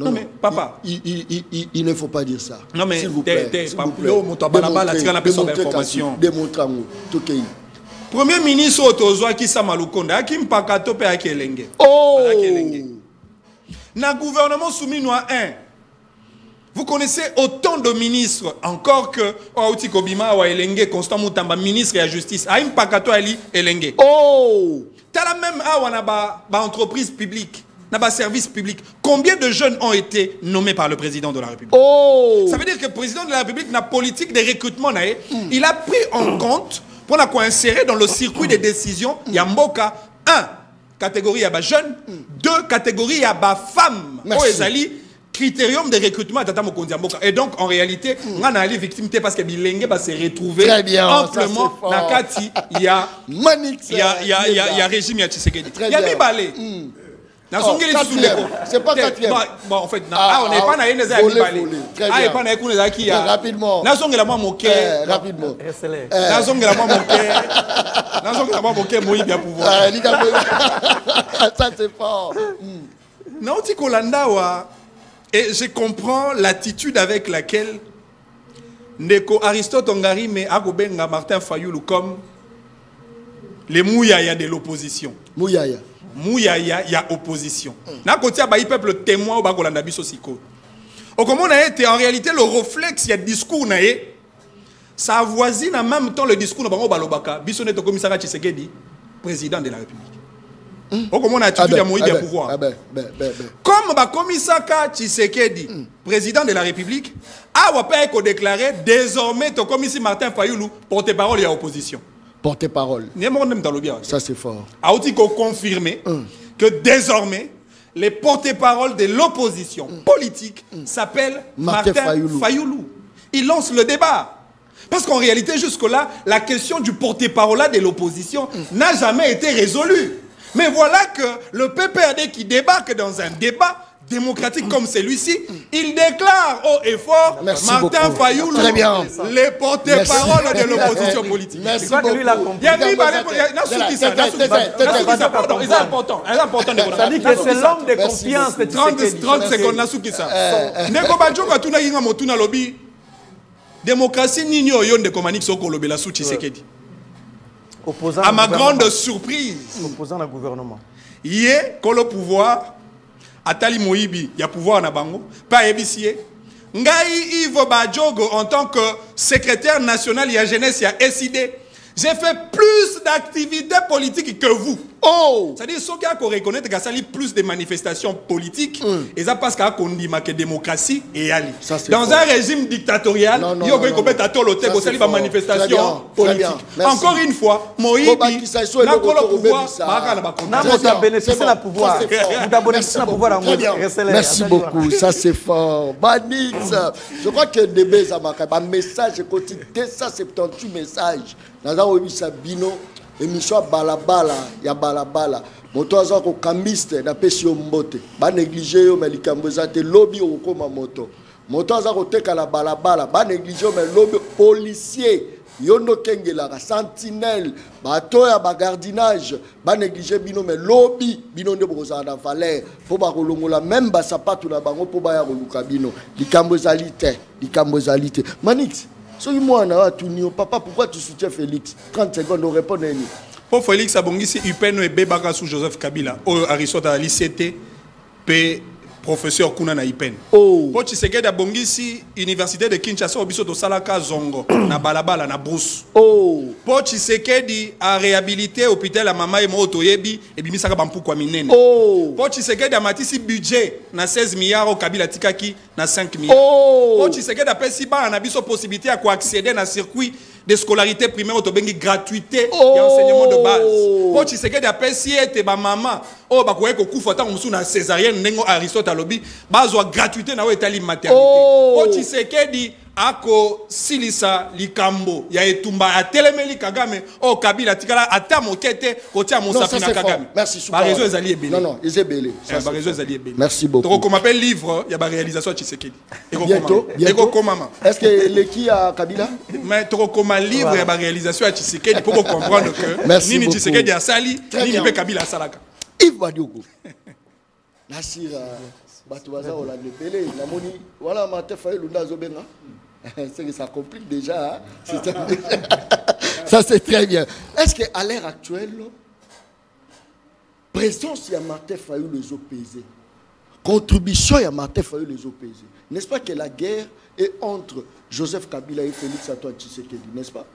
mais papa. Il ne faut pas dire ça. Non, mais s'il vous plaît. Démontrez-moi. Premier ministre Otozoa Kisa Malukonda, Akim Pakato pe Akelenge. Oh! Na gouvernement soumis à 1. Vous connaissez autant de ministres, encore que Outi Kobima ou Elenge, Constant Moutamba, ministre de la Justice, Aïm Pakato Ali Elenge. Oh! T'as la même entreprise publique, service public. Combien de jeunes ont été nommés par le président de la République? Oh! Ça veut dire que le président de la République n'a politique de recrutement. Il a pris en compte pour insérer dans le circuit des décisions, il y a Mboka, 1, catégorie à jeunes, 2, catégorie à femmes. Critérium de recrutement à Tata Mokonzi Mboka. Et donc, en réalité, on a les victimes parce que Bilenge va se retrouver amplement dans Kati. Il y a régime, il y a Tshisekedi. Il y a Mibalé. C'est pas quatrième. Bon, en fait, on n'est pas dans les Mibalé. Ah, il pas dans les qui a. Rapidement. Rapidement. Rapidement. Ça c'est fort. Naoti Kolandawa, et je comprends l'attitude avec laquelle Ndeko Aristote Ongari mais Agobenga Martin Fayoulou comme les mouyaya de l'opposition. Mouyaya. Mouyaya, il y a opposition. Na kotia ba peuple témoin au Bagolanda biso siko. Au comment on a été en réalité le réflexe, il y a discours naé. Ça avoisine en même temps le discours de Bango Balobaka, biso neto commissaire Tshisekedi, président de la République. Au comment on a attitude à Moïse à pouvoir. Comme ba commissaire Tshisekedi, président de la République, a wapé ko déclaré désormais ton commissaire Martin Fayoulou porte-parole et opposition. Porte-parole. Ça c'est fort. A aussi confirmé que désormais, les porte-parole de l'opposition politique s'appellent Martin Fayoulou. Il lance le débat. Parce qu'en réalité, jusque-là, la question du porte-parole de l'opposition n'a jamais été résolue. Mais voilà que le PPRD qui débarque dans un débat démocratique comme celui-ci, il déclare haut et fort Martin Fayoulou, les porte-parole de l'opposition politique. Merci beaucoup. Il y a c'est important. Ça dit que c'est l'homme de confiance de 30 secondes, Nasukisa. Neko Badjoka tuna yinga motuna lobby. Démocratie nino yon de komanik soko lobela sou Tshisekedi. À ma grande surprise, opposant au gouvernement. Yé, quand le pouvoir, Atali Moïbi, il y a pouvoir na bango, pas ébicier. Ngai Yves Badjogo, en tant que secrétaire national, il y a jeunesse, il y a SID. J'ai fait plus d'activités politiques que vous. Oh! C'est-à-dire, ceux qui ont reconnaître qu'il y a plus de manifestations politiques, et ça parce qu'on dit que la démocratie est allée. Dans un régime dictatorial, il y a une manifestation politique. Encore une fois, Moïse n'a pas le pouvoir. Merci beaucoup, ça c'est fort. Banix, je crois que DB Zamaka, un message, continue 278 messages. Dans un Bino. Émission balabala ya balabala moto aza ko kambiste na pesi yo mbote ba négliger yo melikambo zate lobby okoma moto aza ko teka la balabala ba négliger yo lobby policier yondo kengela ka sentinelle bato ya ba gardinage ba négliger bino mais lobby bino nde bokoza na valeur po ba kolongola même ba sapatu na bango po ba ya koluka bino likambo zalite Manix. Papa, pourquoi tu soutiens Félix? 30 secondes, on répond à nous. Pour Félix Abongisi, Upeno et Bebaka sous Joseph Kabila. Aristote à l'ICT, professeur Kuna na Ipen. Pour Tshisekedi Abongisi, Université de Kinshasa, Obiso to Salaka Zongo, na Balabala, na Brousse. Pour Tshisekedi a réhabilité hôpital à Mama et Motoyebi, et Bimisaka Bampou kwa Minene. Pour Tshisekedi a matisi budget na 16 milliards au Kabila Tikaki na 5 milliards. Pour Tshisekedi a pesi ba na biso possibilité à accéder à un circuit de scolarité primaire autobengi gratuité et enseignement de base. Pour Tshisekedi a pesi ete ba mama o ba koyeko kufota musu na césarienne nengo Aristote alobi bazwa gratuité na etali maternité. Pour Tshisekedi ako silisa likambo ya etumba atelemeli Kagame o Kabila tikala ata mokete kotia mosapi na Kagame. Merci ba réseau ezali ebele. Non, ezebele. Ba réseau ezali ebele. Merci beaucoup. Donc on m'appelle livre, il y a ba réalisation à Tshisekedi. Bientôt. Est-ce que l'équipe à Kabila? Mais tu as livre et la réalisation à Tshisekedi pour comprendre que Nini Tshisekedi a sali, Nini pe Kabila a salaka. Yves Badiogo. Nassir, Batouaza, on l'a dépelé. La moni, voilà, Martin Fayoulou Zobenga. C'est que ça complique déjà. Ça, c'est très bien. Est-ce qu'à l'heure actuelle, présence, il y a Martin Fayoulou les OPZ. Contribution, il y a Martin Fayoulou les OPZ. N'est-ce pas que la guerre est entre Joseph Kabila et Félix Antoine Tshisekedi, n'est-ce pas?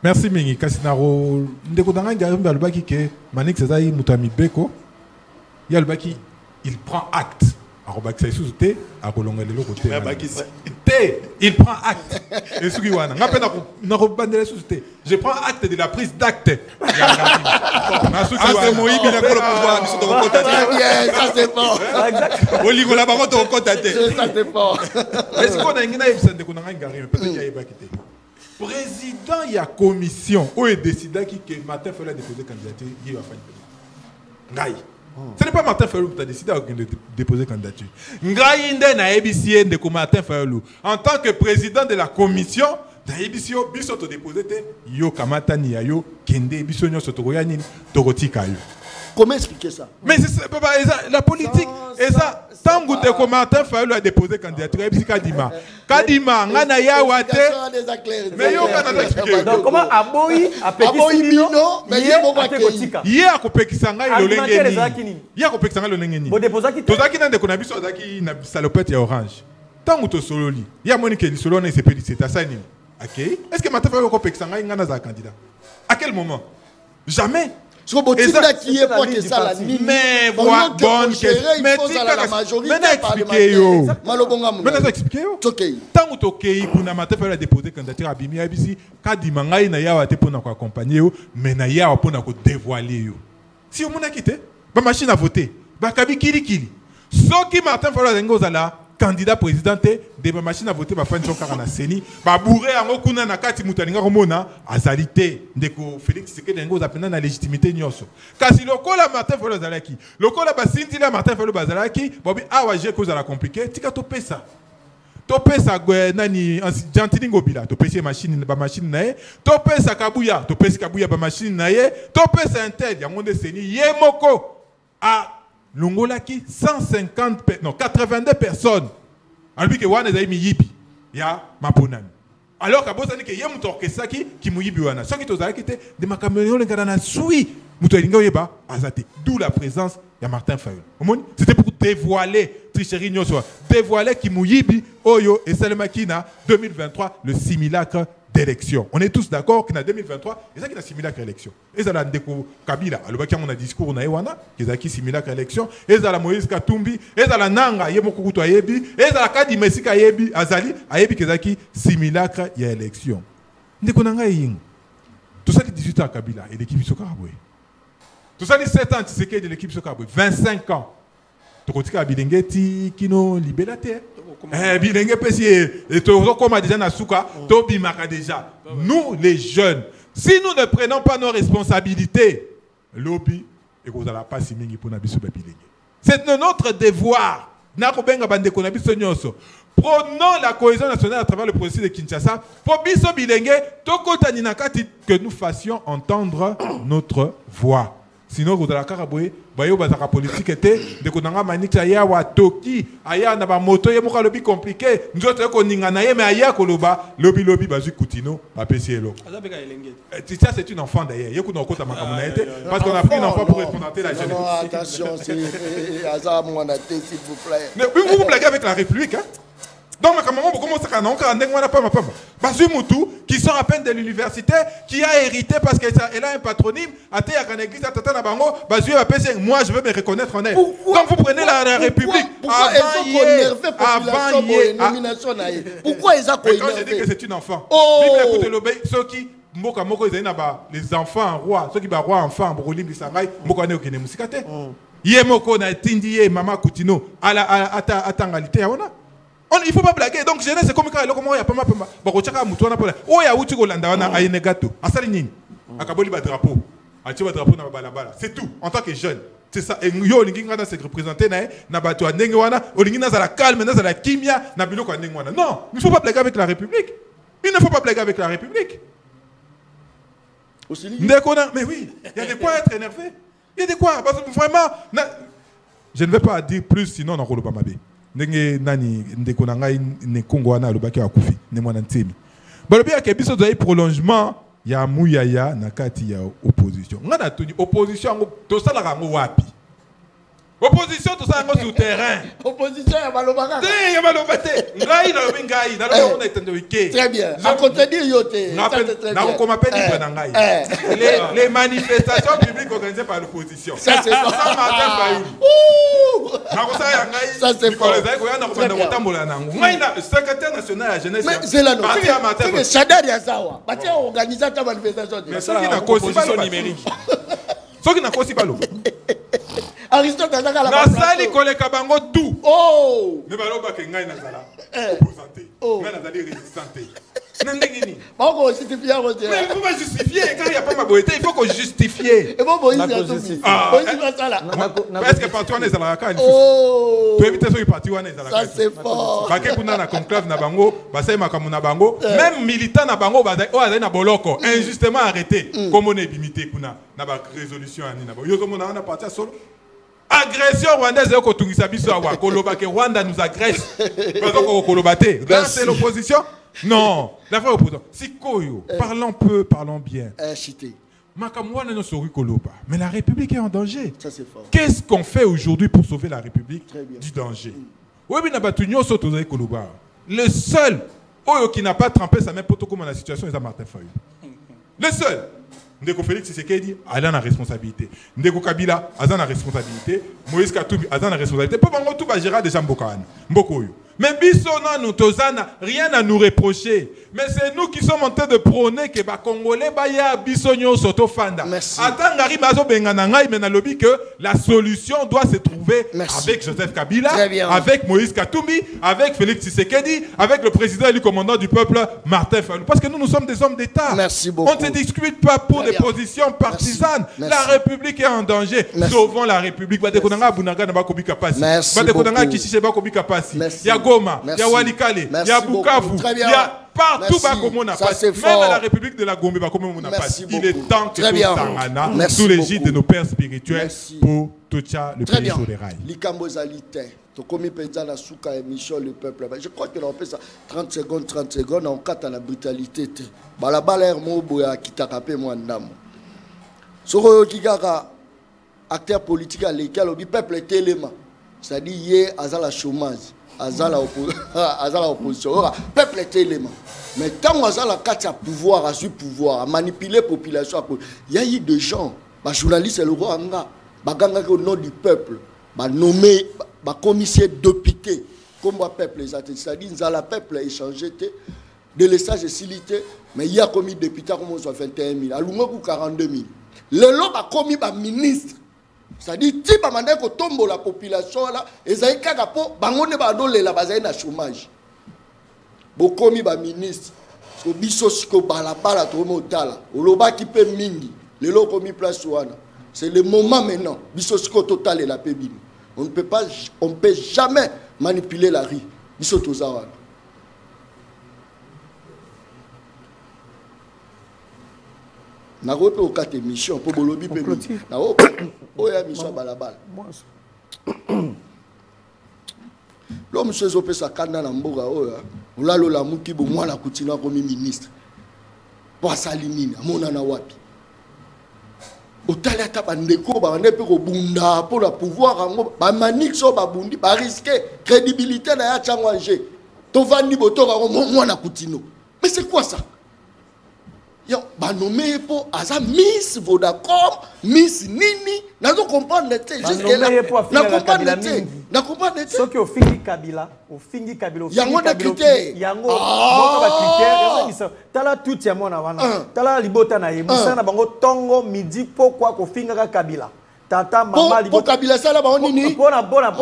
Merci Mingi Kasinaro. Ndeko danga ngarumba albaki ke Manix Ezaï Moutami Beko. Ya albaki il prend acte. Arobaki sa sous-té à kolonga de l'autre côté. Il prend acte. Et ce qui wana ngape na robandele sous-té. Je prends acte de la prise d'acte. Entre Moïbi na kolo pouvoir biso to kota. Ça c'est fort. Oligo la bango to kota te. Ça c'est fort. Est-ce qu'on a une épisode de qu'on a ngari peut-être qu'il y a ébakité. Président, il y a commission où il décide que Martin Fayoulou a déposé candidature, il va faire une ce n'est pas Martin Fayoulou qui a décidé de déposer candidature. Ngai Inde na ABC de Martin Fayoulou en tant que président de la commission, na ABC biso to déposé te yo kamata ni yo kende biso nyo soto royani torotika yo. Comment expliquer ça? Mais c'est papa, la politique, et ça, tant que tu es Martin Fayulu a déposé candidature, et puis Kadima. Kadima, ngana ya wate. Mais yo kana expliquer. Donc comment Aboyi a péqué Mino, mais il y a ko pekisa ngai lo lengeni. Il y a ko pekisa ngai lo lengeni. Bo déposa ki tozaki na ndeko na biso azaki na salopette ya orange. Tant que to sololi, il y a monique li solo na CPD c'est ça nini. OK? Est-ce que Martin Fayulu ko pekisa ngai ngana za candidat? À quel moment? Jamais. Qui est pas que ça la nuit. Mais voilà, bonne question. Mais la majorité mais expliquer yo. Tant que OK pour na Martin Fayulu déposer candidature à Bimi Abisi, kadima ngai na yawa te pour na accompagner yo, mais na yawa pour na ko dévoiler yo. Si on m'a quitté, ba machine à voter, ba kabi kili. Soki Martin Fayulu ngozala candidat président de ma machine à voter ba fan chokara na seni ba bourré en kuna na kati mutalinga komona azalité ndeko Félix Tshisekedi ngoza pena na légitimité nyonso kasi lokola Martin Fayulu zalaki lokola ba sindila Martin Fayulu bazalaki bobi awa je ko zala compliqué tika to pesa nani Gentili Ngobila to pesa machine ba machine na ye to pesa Kabuya to pesa Kabuya ba machine na ye to pesa Intel ya ngonde seni ye moko a Longolaki 82 personnes. Alors que wana zaimi yibi ya maponani. Alors que bosani ke ye muto orchestra ki muyibi wana. Soki tozalaki te de makamelo ngana na sui muto elinga yeba azate. D'où la présence ya Martin Fayulu. C'était pour dévoiler tricherie nyoso, dévoiler ki muyibi oyo et Selemakina 2023 le simulacre d'élection. On est tous d'accord qu'en 2023, il y a un simulacre d'élection. Et ça, Ndeko Kabila, alors qu'on a un discours, on a un simulacre d'élection. Et ça, Moïse Katumbi, et ça, Nanga, Yemokutu Ayebi, et ça, Kadi Messika Ayebi, Azali, Ayebi, Kezaki, simulacre d'élection. Ndeko Nanga Ying. Tout ça, 18 ans Kabila et l'équipe Sokaraboué. Tout ça, 17 ans, tu sais de l'équipe Sokaraboué. 25 ans. Tu continues à Bilengeti, Kino, Libélaté. Bilenge pesi et to comme déjà na souka to bimaka déjà nous les jeunes si nous ne prenons pas nos responsabilités lobby et qu'on ala pas simingi pour na biso ba bilenge c'est notre devoir na ko benga bande ko na biso nyonso prenons la cohésion nationale à travers le processus de Kinshasa pour biso bilenge to kotani na kati que nous fassions entendre notre voix. Sinon, vous avez la caraboué, vous avez la politique, de konanga manika ya wa toki, aya na ba moto ye moka lobby compliqué. Nous autres ko ningana ye mais aya ko loba, lobby bazu kutino, ba pesielo. Ça c'est une enfant d'ailleurs. Ye ko na kota makamuna été parce qu'on a pris une enfant pour représenter la jeunesse. Non, attention, c'est hasard mon s'il vous plaît. Mais vous blaguez avec la République hein. Donc, comment on commence à Basu Moutou, qui sort à peine de l'université, qui a hérité parce qu'elle a un patronyme, moi je veux me reconnaître en elle. Pourquoi, donc vous prenez la République. Pourquoi ils ont énervé population pour une nomination? Pourquoi ils ont énervé? Quand je dis que c'est une enfant, ceux qui les enfants rois, ceux qui sont rois enfants, Brolim Bisangai, Mokane Okene Musikate. Yemoko na Tindie, Mama Koutino, à la tangalité, il ne faut pas blaguer. Donc, jeunesse, c'est comme quand il y a pas mal de choses. Oh, il y a où tu as un gâteau. Akaboli ba drapeau. Atiwa drapeau na balabala. C'est tout. En tant que jeune. C'est ça. Et yo, lingi ngana se représenter na bato a ndenge wana. Olingi na za calme, na za la kimia, na biloko ndenge wana. Non, il ne faut pas blaguer avec la République. Il ne faut pas blaguer avec la République. Mais oui, il y a de quoi être énervé. Il y a de quoi. Parce que vraiment, je ne vais pas dire plus, sinon on n'aura pas ma vie. Ndenge nani ndeko na ngai ne Kongo wana alobaki akufi ne mwana ntemi balobi ya kebiso zai prolongement ya muyaya na kati ya opposition ngana tuni opposition to sala rango wapi opposition to sala ngo sur terrain opposition ya balobaka ya balobate ngai na lobi ngai na lobi on etende wike très bien à contredire yote na ko m'appelle libre na ngai les manifestations publiques organisées par l'opposition ça c'est ça Martin Fayulu ça c'est fort secrétaire national de la jeunesse mais c'est là non c'est Chadar Yazawa batia organisateur manifestation mais ça qui na opposition numérique ça qui na kosi balo Aristote azaka la nasali koleka bango tout oh mais baloba ke ngai nazala opposante ngai nazali résistante On justifie. Mais il faut pas justifier. Quand il n'y a pas ma beauté, il faut qu'on justifie. Et bon, Moïse, il y a tout. Est-ce que partout on est à la carte? Oh, tu évites ce parti on est à la ça carte. c'est fort. Parce que kuna na conclave na bango, basay makamu na bango, même militant na bango bazay o azay na boloko, injustement arrêté. Comme on est limité kuna na ba résolution ani na ba. Yo comme on a parti solo. Agression rwandaise ko tungisa biso awa koloba ke Rwanda nous agresse. Parce qu'on kolobate. C'est l'opposition? Non, la vraie opposition. Si koyo, parlons peu, parlons bien. Chité. Makamouane ne saurait koloba. Mais la République est en danger. Ça c'est fort. Qu'est-ce qu'on fait aujourd'hui pour sauver la République du danger? Oui, mais Nabatunyo Sotozaï Koloba. Le seul qui n'a pas trempé sa main pour tout comme la situation, c'est Martin Fayou. Le seul. Ndeko Félix Tshisekedi a la responsabilité. Ndeko Kabila a la responsabilité. Moïse Katoubi a la responsabilité. Pour moi, tout va gérer déjà Mbokan. Mbokoyo. Mais Bissona, nous, Tozana, rien à nous reprocher. Mais c'est nous qui sommes en train de prôner que les Congolais, Bissonio, Soto Fanda. Merci. Mais que la solution doit se trouver avec Joseph Kabila, avec Moïse Katumbi, avec Félix Tshisekedi, avec le président et le commandant du peuple, Martin Fayou. Parce que nous sommes des hommes d'État. Merci beaucoup. On ne se discute pas pour des positions partisanes. Merci. La République est en danger. Sauvons la République. Merci. Goma, il y a Walikale, il y a Bukavu, il y a partout même à la République de la Gombe, il est temps que tout Sangana, sous l'égide de nos pères spirituels, pour tout ça, le pays sur les rails. Je crois que l'on fait ça 30 secondes, on capte la brutalité. La balle est moboya qui t'a capé moi ndam. Soro Kigara, acteur politique à l'école, le peuple est élément. C'est-à-dire, hier, à la chômage. Azala opposition. Le peuple est élément. Mais tant Azala a pouvoir, a su pouvoir, a manipulé la population, il y a eu des gens, les journalistes et le roi au nom du peuple, nommé commissaire député, comme le peuple, c'est-à-dire le peuple a échangé de l'essage de silité, mais il y a commis député comme 21 000, à l'Oumoku 42 000. Le lot a commis ministre. C'est-à-dire, si on tombe la population, ils ont dit que la base est chômage. Beaucoup de ministres, c'est le moment maintenant. On ne peut jamais manipuler la rue. Na rope au 4 émissions pour bolobi pe na rope o ya mission balabala l'homme se zope sa kanda na mboga o ya ulalo la muki bo mwana kutina comme ministre pour salimina mona na wapi otala ta bandeko ba ne pe ko bunda pour le pouvoir ba manixo ba bundi ba risquer crédibilité na ya changwanger to vandi boto ka mwana kutino. Mais c'est quoi ça? Yo, bah nommé pour Aza Miss Vodacom, Miss Nini, n'a pas comprendre jusqu'à là. N'a comprendre ce qui au fingi Kabila, au fingi Kabila, yango na critère. Yango ba critère, tala tout ya mona wana. Tala libota na yemusa na bango tongo midi pourquoi ko finga Kabila. Tata maman pour Kabila ça là ba nini? Bona bango.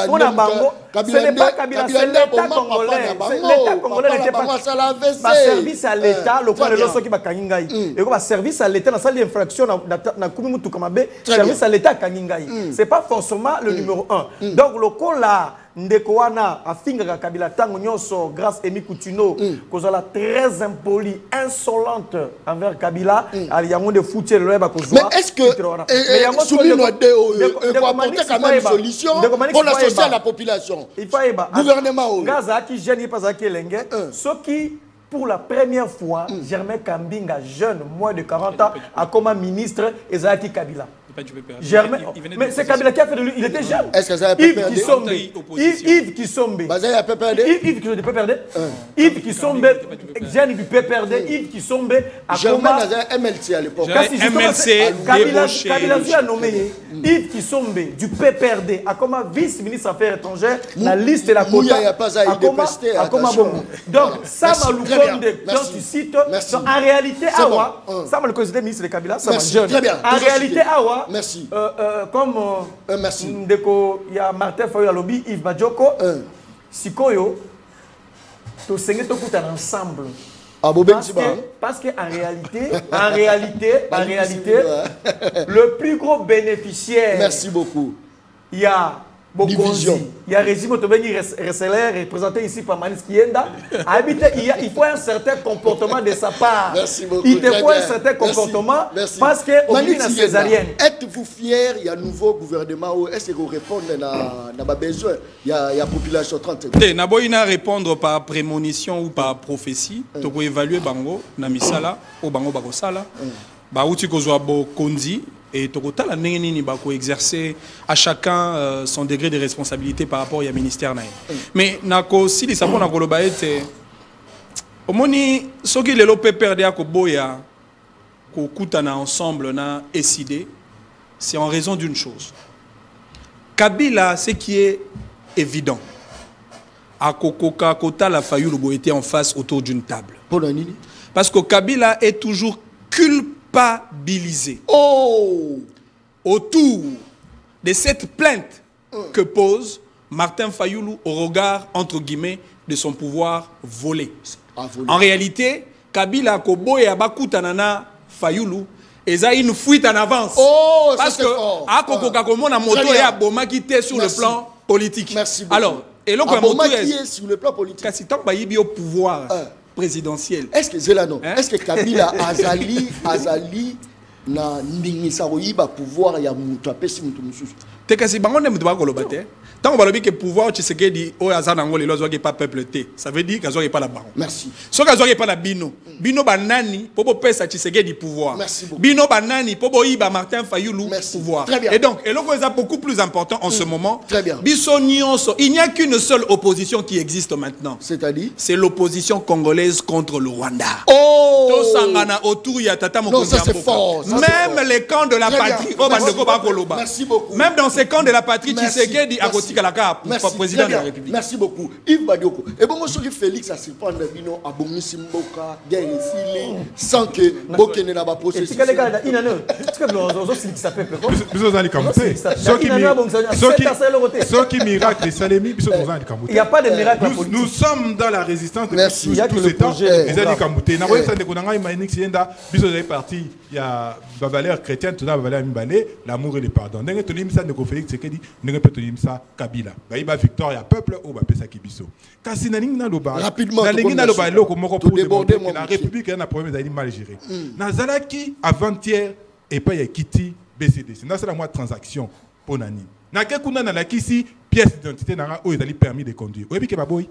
Bona bango. Ce n'est pas Kabila, c'est l'État congolais. L'État congolais n'était pas un service à l'État, le quoi de l'osso qui va kangingai. Et comme service à l'État, dans salle d'infraction, na kumimutu kamabe, service à l'État kangingai. C'est pas forcément le numéro 1. Donc le coup là, Ndekoana a finga Kabila tango nyonso grâce Emi Coutinho, kozala très impoli, insolente envers Kabila, ali yango de foutre le ba kozwa. Mais est-ce que Soumino Deo apporter quand même une solution pour l'associer à la population? Il faut gouvernement Gaza qui gêne pas à Kelenge, ce qui pour la première fois Germain Kambinga jeune moins de 40 ans a comme ministre Ezaki Kabila. Germain, mais c'est Kabila qui a fait de lui, il était jeune. Est-ce que ça a PPRD? Yves Kissombe. Bazay a PPRD? Yves Kissombe, jeune du PPRD, Yves Kissombe a Germain a MLC à l'époque. MLC débauché. Kabila a nommé Yves Kissombe du PPRD a comme vice-ministre des Affaires étrangères la liste de la quota. A comme donc ça m'a loué quand tu cites en réalité Awa, ça m'a le considéré ministre de Kabila, ça m'a jeune. En réalité Awa merci. Comme il y a Martin Fayou Lobby, Yves Badjoko, Sikoyo, to senge to kuta ensemble. Parce que en réalité, le plus gros bénéficiaire. Merci beaucoup. Il y a Bokonzi, il y a Régime Otobeni Resseler, représenté ici par Manis Kienda. Il faut un certain comportement de sa part. Merci beaucoup. Il te faut un certain comportement parce que Manis césarienne. Êtes-vous fier? Il y a un nouveau gouvernement où est-ce que vous répondez à nos besoins? Il y a la population 30. Naboina répondre par prémonition ou par prophétie. Tu peux évaluer Bango, Namisala, ou Bango Bagosala. Baouti Kozwa Bokonzi. Et Tokotala Nengeni Bako exercer à chacun son degré de responsabilité par rapport au ministère. Mais Nako si les sapons Nako Lobaete, au moni, ce qui est le PPRD à Koboya, Kokutana ensemble na décidé, c'est en raison d'une chose. Kabila, ce qui est évident, à Kokoka Kota la Fayulu était en face autour d'une table. Parce que Kabila est toujours culpabilisé autour de cette plainte que pose Martin Fayulu au regard, entre guillemets, de son pouvoir volé. En réalité, Kabila Kobo et Abakutanana Fayulu, ils ont une fuite en avance. Parce que Akokokakomon a moto et Aboma qui était sur le plan politique. Merci beaucoup. Alors, et là, Aboma qui est sur le plan politique. Kasi tant qu'il y a au pouvoir présidentiel. Est-ce que Zelano, est-ce que Kabila Azali na ndingisa royiba pouvoir ya mutu apesi mutu mususu? Te kasi bango ne mutu ba kolobate. Tant qu'on va dire que pouvoir Tshisekedi o azana ngole lozo ke pas peuple te. Ça veut dire qu'azo pas la baron. Merci. So qu'azo pas la bino. Bino banani popo pesa Tshisekedi pouvoir. Merci beaucoup. Bino banani popo iba Martin Fayulu pouvoir. Très bien. Et donc et l'autre est beaucoup plus important en ce moment. Très bien. Bisonionso, il n'y a qu'une seule opposition qui existe maintenant. C'est-à-dire c'est l'opposition congolaise contre le Rwanda. Autour ya tata non, ça c'est fort. Même les camps de la patrie. Merci beaucoup. Même dans ces camps de la patrie, Tshisekedi a Kalaka pour président de la République. Merci beaucoup. Yves Badioko. Et bon, monsieur Félix a surpris Bino à Bomisi Mboka, guerre ici, sans que Bokene n'a pas processé. Il n'y a pas de miracle. Nous sommes dans la résistance depuis tous ces temps. Les années parti, il y a valeur chrétienne, tout ça, valeur mibanais, l'amour et le pardon. N'est-ce pas Félix Tshisekedi, n'est-ce pas Kabila. Baïba victoire, il y a peuple ou bah pesa kibiso. Kasi na ningi na loba. Rapidement. Na ningi na loba loko moko pour déborder la République a un problème d'aller mal géré. Na zalaki avant-hier et pas y a Kitty BCD. C'est ça la moi transaction pour nani. Na kekuna na la kisi pièce d'identité na o ezali permis de conduire. Oyebi ke baboy.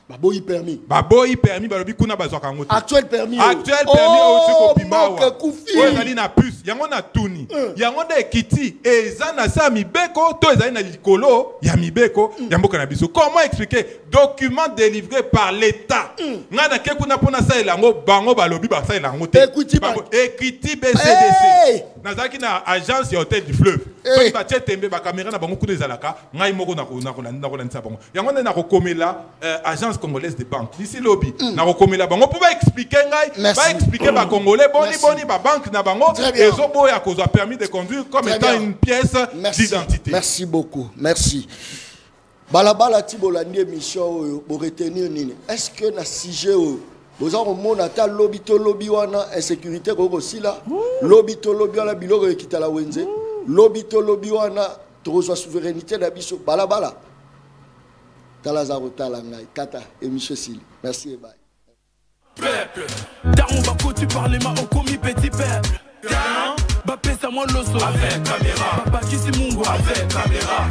Baboy permis. Baboy permis balobi kuna bazwaka ngoto. Actuel permis. Actuel permis au tsiko pimawa. Kufi. Oyo ezali na puce. Yango na tuni. Yango de Kitty eza na sa mibeko to ezali na likolo ya mibeko ya mboka na biso. Comment expliquer document délivré par l'État. Ngana ke kuna pona sa elango bango balobi ba sa elango te. Equity BCDC. Nazaki na agence ya hôtel du fleuve. Soki ba tembe ba caméra na bango kuna ezalaka ngai moko na ko bango. Yango na ko komela agence congolaise de banque. D'ici lobby na ko komela bango pour ba expliquer ngai ba expliquer ba congolais boni ba banque na bango ezo boya ko a permis de conduire comme étant une pièce d'identité. Merci beaucoup. Merci. Balabala tibolandi émission pour retenir nini. Est-ce que na sujet vous avez mon ta lobby to lobby wana insécurité ko aussi là lobby to lobby wana biloko ekita la wenze lobby to lobby wana to souveraineté na biso balabala talazaro talangai kata émission Sili. Merci et bye. Peuple, Daron Bako tu parles ma au commis petit peuple. Bapé ça moi l'osso avec caméra. Papa qui si mungo avec caméra.